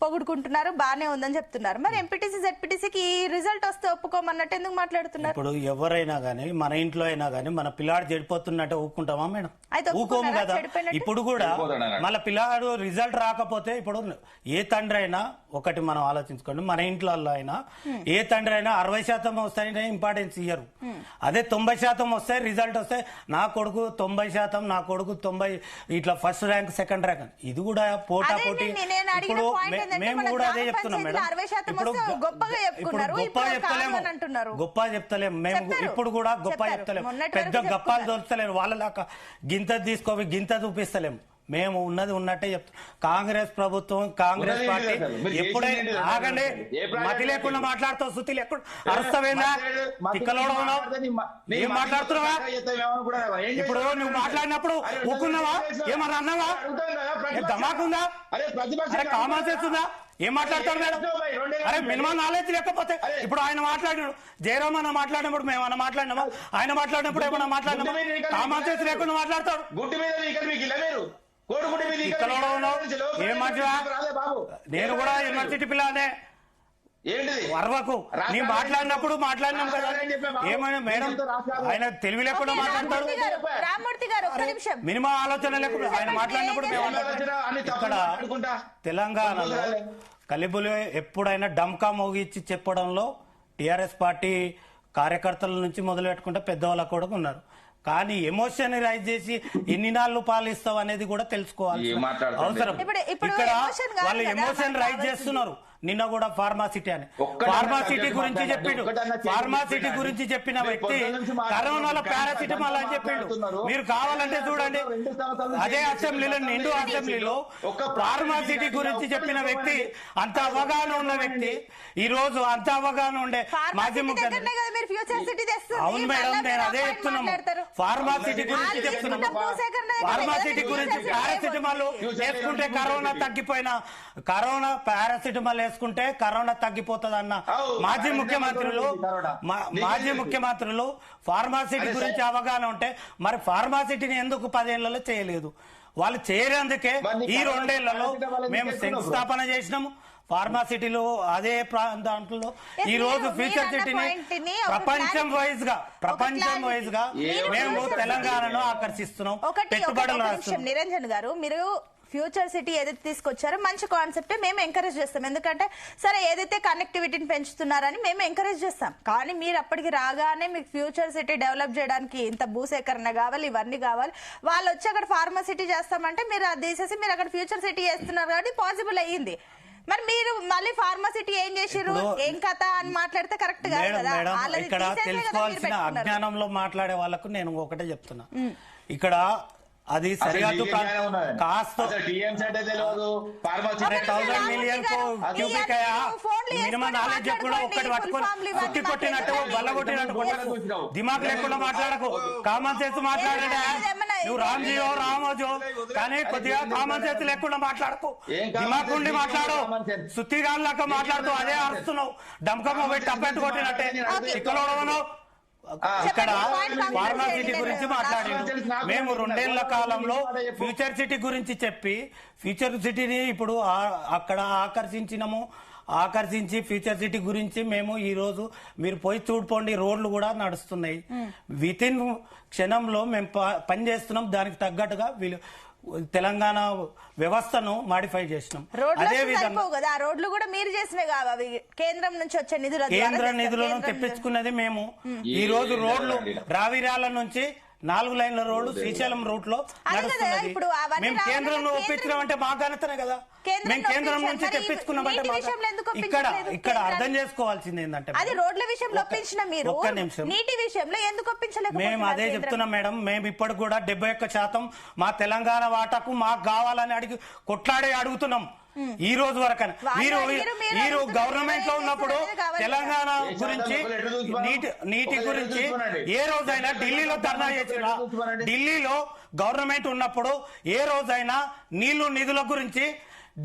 పొగుడుకుంటున్నారు, బానే ఉందని చెప్తున్నారు. మరి ఎంపీటీసీ జెడ్పీటీసీకి ఈ రిజల్ట్ వస్తే ఒప్పుకోమన్నట్టు ఎందుకు మాట్లాడుతున్నారు? ఇప్పుడు ఎవరైనా గానీ మన ఇంట్లో అయినా గానీ మన పిల్లాడు చెడిపోతున్నట్టే ఊరుకుంటామా మేడం? ఊకోము కదా. ఇప్పుడు కూడా మళ్ళీ పిల్లాడు రిజల్ట్ రాకపోతే ఇప్పుడు ఏ తండ్రి అయినా ఒకటి మనం ఆలోచించుకోండి, మన ఇంట్లో అయినా ఏ తండ్రి అయినా 60% వస్తాయనే ఇంపార్టెన్స్ ఇయ్యరు. అదే 90% వస్తాయి రిజల్ట్ వస్తాయి, నా కొడుకు 90%, నా కొడుకు 90 ఇట్లా ఫస్ట్ ర్యాంక్ సెకండ్ ర్యాంక్. ఇది కూడా పోటా పోటీ. ఇప్పుడు మేము కూడా అదే చెప్తున్నాం మేడం. ఇప్పుడు గొప్ప చెప్తలేము మేము. ఇప్పుడు కూడా గొప్ప చెప్తలేము, పెద్ద గొప్పలు దొరుకుతలేము. వాళ్ళలాగా గింత తీసుకోవి గింత చూపిస్తలేము. మేము ఉన్నది ఉన్నట్టే చెప్తాం. కాంగ్రెస్ ప్రభుత్వం కాంగ్రెస్ పార్టీ ఎప్పుడైనా ఆగండి, మతి లేకుండా మాట్లాడుతావు, శృతి లేకుండా అరుస్తావేందా? తిక్కలోడా ఉన్నావు, ఏం మాట్లాడుతున్నావా? ఇప్పుడు నువ్వు మాట్లాడినప్పుడు ఊకున్నావా? ఏమన్నా అన్నావా? ధమాకుందా? కామన్ సెన్స్ ఉందా? ఏం మాట్లాడతాడు మేడం? అరే మినిమం నాలెడ్జ్ లేకపోతే ఇప్పుడు ఆయన మాట్లాడినాడు, జయరామ్ అన్న మాట్లాడినప్పుడు మేమన్నా మాట్లాడినామా? ఆయన మాట్లాడినప్పుడు ఏమన్నా మాట్లాడినామా? కామన్ సెన్స్ లేకుండా మాట్లాడతాడు. ఏం మాట్లా నేను కూడా యూనివర్సిటీ పిల్లనే వర్వకు నీ మాట్లాడినప్పుడు మాట్లాడినాం కదా. ఏమైనా మేడం ఆయన తెలివి లేకుండా మాట్లాడతాడు, మినిమం ఆలోచన లేకుండా ఆయన మాట్లాడినప్పుడు ఇక్కడ తెలంగాణలో కలిబులు ఎప్పుడైనా డంకా మోగిచ్చి చెప్పడంలో టిఆర్ఎస్ పార్టీ కార్యకర్తల నుంచి మొదలు పెట్టుకుంటే పెద్దవాళ్ళకు కూడా ఉన్నారు. కానీ ఎమోషన్ రైజ్ చేసి ఎన్ని నాళ్ళు పాలిస్తావు అనేది కూడా తెలుసుకోవాలి అవసరం. ఇక్కడ వాళ్ళు ఎమోషన్ రైజ్ చేస్తున్నారు. నిన్న కూడా ఫార్మాసిటీ అని. ఒక్కటన్నా ఫార్మాసిటీ సబ్జెక్ట్ గురించి మాట్లాడండి. చెప్పిండు. ఒక్కటన్నా చేసి ఫార్మాసిటీ చూపించండి. గురించి చెప్పిన మీరు వ్యక్తి పొద్దున్న నుంచి మాట్లాడుతున్నారు. కరోనాలో పారాసిటమాల్ అని చెప్పిండు. మాట్లాడుతున్నారు. మీరు కావాలంటే చూడండి, 2 సంవత్సరాలు అదే అసెంబ్లీలో నిండు అసెంబ్లీలో ఫార్మాసిటీ గురించి చెప్పిన వ్యక్తి, అంత అవగాహన ఉన్న వ్యక్తి, ఈ రోజు అంత అవగాహన ఉండే మాజీ ముఖ్యమంత్రి. అవును మేడం, నేను అదే చెప్తున్నాము. ఫార్మాసిటీ గురించి చెప్తున్నాము. ఫార్మాసిటీ గురించి పారాసిటమాల్ వేసుకుంటే కరోనా తగ్గిపోయినా, కరోనా పారాసిటమాల్ వేసుకుంటే కరోనా తగ్గిపోతుంది అన్న మాజీ ముఖ్యమంత్రులు ఫార్మాసిటీ గురించి అవగాహన ఉంటే మరి ఫార్మాసిటీని ఎందుకు 10 ఏళ్లలో చేయలేదు? వాళ్ళు చేయనందుకే ఈ 2 ఏళ్లలో మేము శంకుస్థాపన చేసినాము. ఫార్మాసిటీలో అదే దాంట్లో ఈ రోజు ఫ్యూచర్ సిటీని ప్రపంచం వైజ్ గా మేము తెలంగాణను ఆకర్షిస్తున్నాం. పెట్టుబడులు రాస్తున్నాం. నిరంజన్ గారు, మీరు ఫ్యూచర్ సిటీ ఏదైతే తీసుకొచ్చారో మంచి కాన్సెప్ట్, మేము ఎంకరేజ్ చేస్తాం. ఎందుకంటే సరే ఏదైతే కనెక్టివిటీని పెంచుతున్నారని మేము ఎంకరేజ్ చేస్తాం. కానీ మీరు అప్పటికి రాగానే మీకు ఫ్యూచర్ సిటీ డెవలప్ చేయడానికి ఇంత భూసేకరణ కావాలి, ఇవన్నీ కావాలి, వాళ్ళు వచ్చి అక్కడ ఫార్మసిటీ చేస్తామంటే మీరు అది తీసేసి మీరు అక్కడ ఫ్యూచర్ సిటీ చేస్తున్నారు కాబట్టి పాసిబుల్ అయ్యింది. మరి మీరు మళ్ళీ ఫార్మసిటీ ఏం చేసిర్రు, ఏం కథ అని మాట్లాడితే కరెక్ట్ కాదు కదా. ఇక్కడ తెలుసుకోవాల్సిన అజ్ఞానంలో మాట్లాడే వాళ్ళకు నేను ఒకటే చెప్తున్నా, ఇక్కడ అది సరిహద్దు కాస్త 1000 మిలియన్ క్యూబిక్ మినిమం నాలెడ్జ్ కూడా ఒక్కటి పట్టుకొని కుట్టి కొట్టినట్టు బల్ల కొట్టినట్టు దిమాగ్ లేకుండా మాట్లాడకు, కామన్ సెన్స్ మాట్లాడే. నువ్వు రామ్జీయో రామోజో కానీ కొద్దిగా కామన్ సెన్స్ లేకుండా మాట్లాడకు, దిమాగ్ ఉండి మాట్లాడు. సుత్తిగాళ్ళక మాట్లాడుతూ అదే అరుస్తున్నావు, డమ్కమ్మ పెట్టి అప్పెట్టు కొట్టినట్టే ఇక్కడ ఇక్కడ ఫార్మాసిటీ గురించి మాట్లాడారు. మేము 2 ఏళ్ల కాలంలో ఫ్యూచర్ సిటీ గురించి చెప్పి ఫ్యూచర్ సిటీని ఇప్పుడు అక్కడ ఆకర్షించి ఫ్యూచర్ సిటీ గురించి మేము ఈ రోజు మీరు పోయి చూడుకోండి, రోడ్లు కూడా నడుస్తున్నాయి. విత్ ఇన్ క్షణంలో మేము పనిచేస్తున్నాం. దానికి తగ్గట్టుగా వీళ్ళు తెలంగాణ వ్యవస్థను మాడిఫై చేసినాం. అదే విధంగా రోడ్లు కూడా మీరు చేసినవి కావు, అవి కేంద్రం నుంచి వచ్చే కేంద్ర నిధులను తెప్పించుకున్నది మేము. ఈ రోజు రోడ్లు రావిరాల నుంచి 4 లైన్ల రోడ్లు శ్రీశైలం రూట్ లో నడుస్తున్నది. మేము కేంద్రంలో ఒప్పించినామంటే మా ఘనతనే కదా. మేము కేంద్రం నుంచి తెప్పించుకున్నామంటే ఇక్కడ అర్థం చేసుకోవాల్సింది ఏంటంటే, అది రోడ్ల విషయంలో ఒప్పించిన మీరు, ఒక్క నిమిషం, నీటి విషయంలో ఎందుకు ఒప్పించలేదు? మేము అదే చెప్తున్నాం మేడం. మేము ఇప్పటికి కూడా 71% మా తెలంగాణ వాటాకు మాకు కావాలని కొట్లాడే అడుగుతున్నాం ఈ రోజు వరకు. మీరు గవర్నమెంట్ లో ఉన్నప్పుడు తెలంగాణ గురించి నీటి గురించి ఏ రోజైనా ఢిల్లీలో ధర్నా చేసినా? ఢిల్లీలో గవర్నమెంట్ ఉన్నప్పుడు ఏ రోజైనా నిధుల గురించి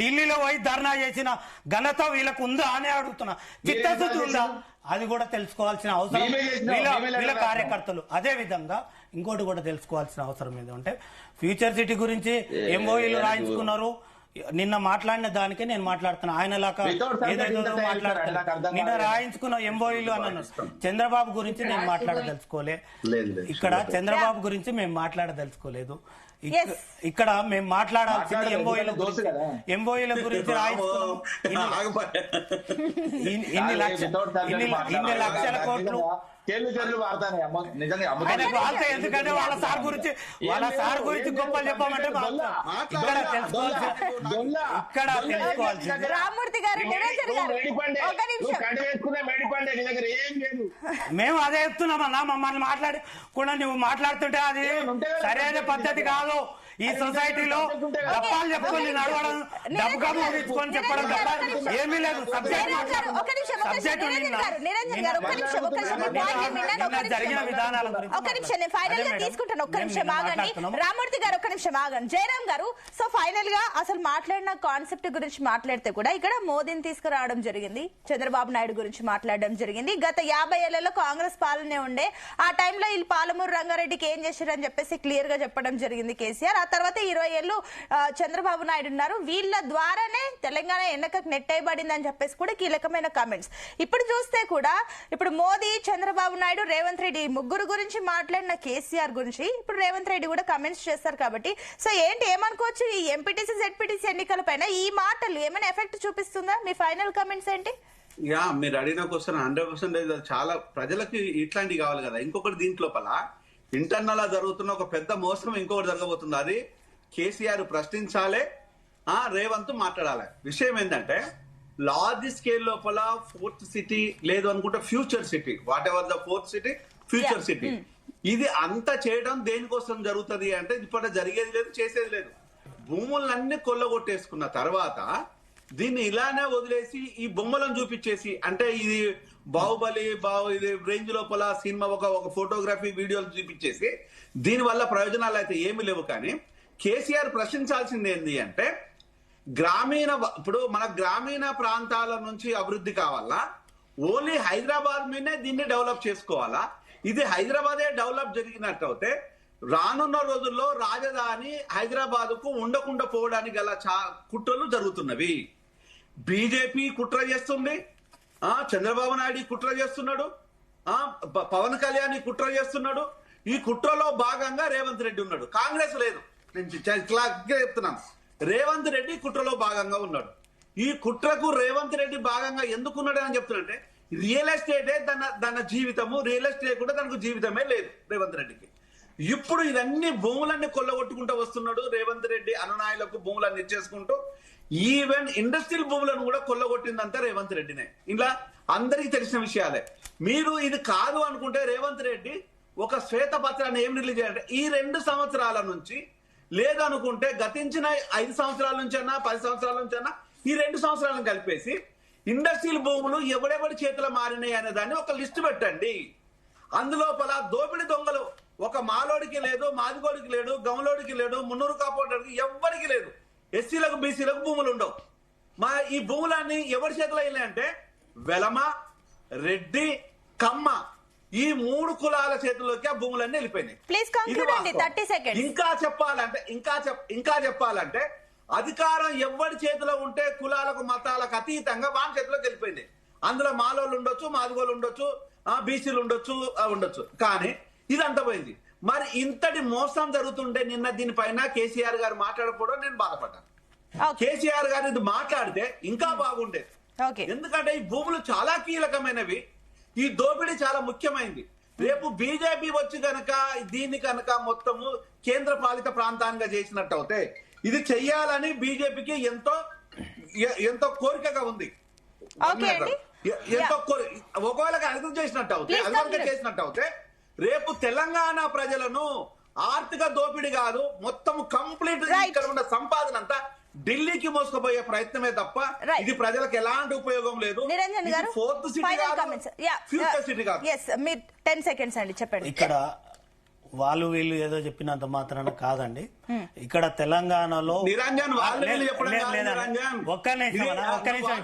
ఢిల్లీలో పోయి ధర్నా చేసిన ఘనత వీళ్ళకు ఉందా అని అడుగుతున్నా. చిత్తశుద్ధి ఉందా అది కూడా తెలుసుకోవాల్సిన అవసరం వీళ్ళ కార్యకర్తలు. అదే విధంగా ఇంకోటి కూడా తెలుసుకోవాల్సిన అవసరం ఏంటంటే, ఫ్యూచర్ సిటీ గురించి ఎంఓఈలు రాయించుకున్నారు. నిన్న మాట్లాడిన దానికే నేను మాట్లాడుతున్నా. ఆయన లాగా ఏదైతే మాట్లాడుతున్నా, నిన్న రాయించుకున్న ఎంఓఈలు అన్నాను. చంద్రబాబు గురించి నేను మాట్లాడదలుచుకోలే. ఇక్కడ చంద్రబాబు గురించి మేము మాట్లాడదలుచుకోలేదు. ఇక్కడ మేము మాట్లాడాల్సింది ఎంఓఈల గురించి రాయించుకున్నాం. ఇన్ని లక్షల కోట్లు ఎందుకంటే వాళ్ళ సార్ గురించి గొప్పలు చెప్పామంటే ఇక్కడ తెలుసుకోవాల్సింది. రామ్మూర్తి గారు, మేము అదే చెప్తున్నామన్నా. మమ్మల్ని మాట్లాడకుండా నువ్వు మాట్లాడుతుంటే అది సరైన పద్ధతి కాదు. ఈ సొసైటీలో డబ్బాలు చెప్పుకొని నడవడం, డబ్బు తీసుకొని చెప్పడం తప్ప ఏమీ లేదు. జరిగిన విధానాల రామ్మూర్తి గారు ఒక్క నిమిషం ఆగండి. జయరామ్ గారు, సో ఫైనల్ గా అసలు మాట్లాడిన కాన్సెప్ట్ గురించి మాట్లాడితే కూడా ఇక్కడ మోదీని తీసుకురావడం జరిగింది, చంద్రబాబు నాయుడు గురించి మాట్లాడడం జరిగింది. గత 50 ఏళ్లలో కాంగ్రెస్ పాలనే ఉండే, ఆ టైంలో వీళ్ళు పాలమూరు రంగారెడ్డికి ఏం చేశారని చెప్పేసి క్లియర్ గా చెప్పడం జరిగింది కేసీఆర్. ఆ తర్వాత 20 ఏళ్ళు చంద్రబాబు నాయుడు ఉన్నారు, వీళ్ళ ద్వారానే తెలంగాణ ఎన్నికకు నెట్టేయబడింది అని చెప్పేసి కూడా కీలకమైన కామెంట్స్. ఇప్పుడు చూస్తే కూడా ఇప్పుడు మోదీ, చంద్రబాబు నాయుడు, రేవంత్ రెడ్డి ముగ్గురు గురించి మాట్లాడిన కేసీఆర్ గురించి ఇప్పుడు రేవంత్ రెడ్డి కూడా కామెంట్స్ చేస్తారు. కాబట్టి సో ఏమనుకోవచ్చు, ఈ ఎంపీటీసీ జెడ్పీటీసీ ఎన్నికల పైన ఈ మాటలు ఏమైనా ఎఫెక్ట్ చూపిస్తుందా? మీ ఫైనల్ కామెంట్స్ ఏంటి? మీరు అడిగిన క్వశ్చన్ 100% చాలా ప్రజలకి ఇట్లాంటివి కావాలి కదా. ఇంకొకటి దీంట్లోపల ఇంటర్నల్ గా జరుగుతున్న ఒక పెద్ద మోసం ఇంకొకటి జరగబోతుంది. అది కేసీఆర్ ప్రశ్నించాలి, రేవంత్ మాట్లాడాలి. విషయం ఏంటంటే లార్జ్ స్కేల్ లోపల ఫోర్త్ సిటీ లేదు అనుకుంటే future city, what ever the fourth city, future city, ఇది అంతా చేయడం దేనికోసం జరుగుతుంది అంటే ఇప్పుడు జరిగేది లేదు, చేసేది లేదు. భూములన్నీ కొల్లగొట్టేసుకున్న తర్వాత దీన్ని ఇలానే వదిలేసి ఈ బొమ్మలను చూపించేసి, అంటే ఇది బాహుబలి ఇది రేంజ్ లోపల సినిమా ఒక ఫోటోగ్రఫీ వీడియోలు చూపించేసి దీని వల్ల ప్రయోజనాలు అయితే ఏమి లేవు. కానీ కేసీఆర్ ప్రశ్నించాల్సింది ఏంది అంటే ఇప్పుడు మన గ్రామీణ ప్రాంతాల నుంచి అభివృద్ధి కావాలా, ఓన్లీ హైదరాబాద్ మీదనే దీన్ని డెవలప్ చేసుకోవాలా? ఇది హైదరాబాదే డెవలప్ జరిగినట్టయితే రానున్న రోజుల్లో రాజధాని హైదరాబాద్ కు ఉండకుండా పోవడానికి గల కుట్రలు జరుగుతున్నవి. బీజేపీ కుట్ర చేస్తుంది, చంద్రబాబు నాయుడు కుట్ర చేస్తున్నాడు, పవన్ కళ్యాణ్ కుట్ర చేస్తున్నాడు. ఈ కుట్రలో భాగంగా రేవంత్ రెడ్డి ఉన్నాడు. కాంగ్రెస్ లేదు, నేను చెప్తున్నాను. రేవంత్ రెడ్డి కుట్రలో భాగంగా ఉన్నాడు. ఈ కుట్రకు రేవంత్ రెడ్డి భాగంగా ఎందుకున్నాడు అని చెప్తున్నట్టే రియల్ ఎస్టేటే తన జీవితము, రియల్ ఎస్టేట్ కూడా తనకు జీవితమే లేదు రేవంత్ రెడ్డికి. ఇప్పుడు ఇదన్నీ భూములన్నీ కొల్లగొట్టుకుంటూ వస్తున్నాడు రేవంత్ రెడ్డి. అనునాయులకు భూములన్నీ ఇచ్చేసుకుంటూ ఈవెన్ ఇండస్ట్రియల్ భూములను కూడా కొల్లగొట్టిందంతా రేవంత్ రెడ్డినే. ఇలా అందరికీ తెలిసిన విషయాలే. మీరు ఇది కాదు అనుకుంటే రేవంత్ రెడ్డి ఒక శ్వేతపత్రాన్ని ఏం రిలీజ్ చేయాలంటే ఈ 2 సంవత్సరాల నుంచి, లేదనుకుంటే గతించిన 5 సంవత్సరాల నుంచైనా 10 సంవత్సరాల నుంచైనా ఈ 2 సంవత్సరాలను కలిపేసి ఇండస్ట్రియల్ భూములు ఎవడెవడి చేతులు మారినాయి అనే దాన్ని ఒక లిస్టు పెట్టండి. అందులోపల దోపిడి దొంగలు ఒక మాలోడికి లేదు, మాదిగోడికి లేడు, గౌలోడికి లేడు, మున్నూరు కాపోడికి ఎవ్వరికి లేదు. ఎస్సీలకు బీసీలకు భూములు ఉండవు. ఈ భూములన్నీ ఎవరి చేతిలో వెళ్ళాయంటే వెలమ, రెడ్డి, కమ్మ ఈ 3 కులాల చేతుల్లోకి ఆ భూములన్నీ వెళ్ళిపోయినాయి. ఇంకా చెప్పాలంటే అధికారం ఎవరి చేతిలో ఉంటే కులాలకు మతాలకు అతీతంగా వాని చేతిలోకి వెళ్ళిపోయింది. అందులో మాలోళ్ళు ఉండొచ్చు, మాదిగోళ్ళు ఉండొచ్చు, బీసీలు ఉండొచ్చు, కానీ ఇదంతా పోయింది. మరి ఇంతటి మోసం జరుగుతుంటే నిన్న దీనిపైన కేసీఆర్ గారు మాట్లాడకపోవడం నేను బాధపడ్డాను. కేసీఆర్ గారు ఇది మాట్లాడితే ఇంకా బాగుండేది. ఎందుకంటే ఈ భూములు చాలా కీలకమైనవి, ఈ దోపిడీ చాలా ముఖ్యమైనది. రేపు బీజేపీ వచ్చి కనుక దీన్ని కనుక మొత్తము కేంద్ర పాలిత ప్రాంతానికి చేసినట్టు అవుతే ఇది చెయ్యాలని బీజేపీకి ఎంతో కోరికగా ఉంది. ఒకవేళ అర్థం చేసినట్టు అవుతే రేపు తెలంగాణ ప్రజలను ఆర్థిక దోపిడీ కాదు, మొత్తం కంప్లీట్ ఇక్కడ ఉన్న సంపాదన అంతా ఢిల్లీకి మోసుకుపోయే ప్రయత్నమే తప్ప ఇది ప్రజలకు ఎలాంటి ఉపయోగం లేదు. ఫోర్త్ సిటీ ఫ్యూచర్ సిటీ కాదు. 10 seconds అండి, చెప్పండి. ఇక్కడ వాళ్ళు వీళ్ళు ఏదో చెప్పినంత మాత్రాన కాదండి. ఇక్కడ తెలంగాణలో ఒక్క నిమిషం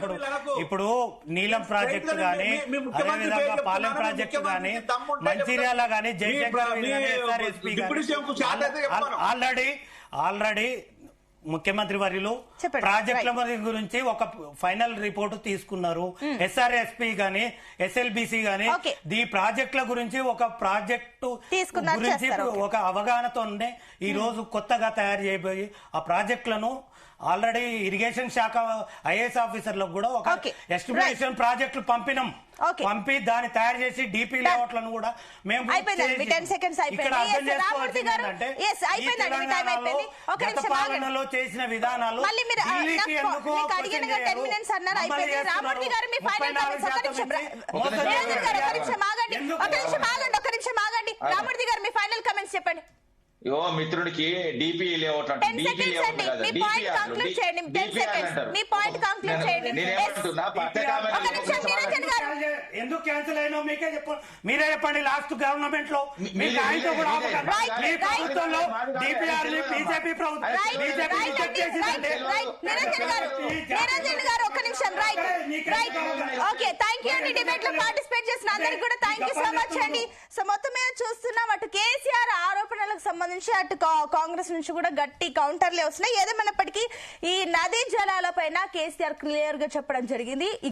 ఇప్పుడు నీలం ప్రాజెక్టు గానీ, అదేవిధంగా పాలెం ప్రాజెక్టు గానీ, మంచిర్యాల గానీ, జయశంకర్ ఆల్రెడీ ముఖ్యమంత్రి వర్యులు ప్రాజెక్టుల గురించి ఒక ఫైనల్ రిపోర్టు తీసుకున్నారు. ఎస్ఆర్ఎస్పి గానీ, ఎస్ఎల్బిసి గానీ ఈ ప్రాజెక్టుల గురించి ఒక ప్రాజెక్టు గురించి ఒక అవగాహనతోనే ఈ రోజు కొత్తగా తయారు చేయబోయి ఆ ప్రాజెక్టులను ఆల్రెడీ ఇరిగేషన్ శాఖ ఐఏఎస్ ఆఫీసర్లకు కూడా ఒక ఎస్టిమేషన్ ప్రాజెక్టులు పంపి దాన్ని తయారు చేసి డిపి లేఅవుట్లను కూడా మేము పాలనలో చేసిన విధానాలు చెప్పండి. మిత్రుడికి డిపి లేఅవుట్ ఎందుకు క్యాన్సిల్ అయినా మీకే చెప్పండి, మీరే చెప్పండి. లాస్ట్ గవర్నమెంట్ లో ప్రభుత్వంలో డిపిఆర్ బీజేపీ పార్టిసిపేట్ చేసిన అందరికి కూడా థ్యాంక్ యూ సో మచ్ అండి. సో మొత్తం మీద చూస్తున్నాం అటు కేసీఆర్ ఆరోపణలకు సంబంధించి అటు కాంగ్రెస్ నుంచి కూడా గట్టి కౌంటర్లే వస్తున్నాయి. ఏదేమైనప్పటికీ ఈ నదీ జలాల పైన కేసీఆర్ క్లియర్ గా చెప్పడం జరిగింది.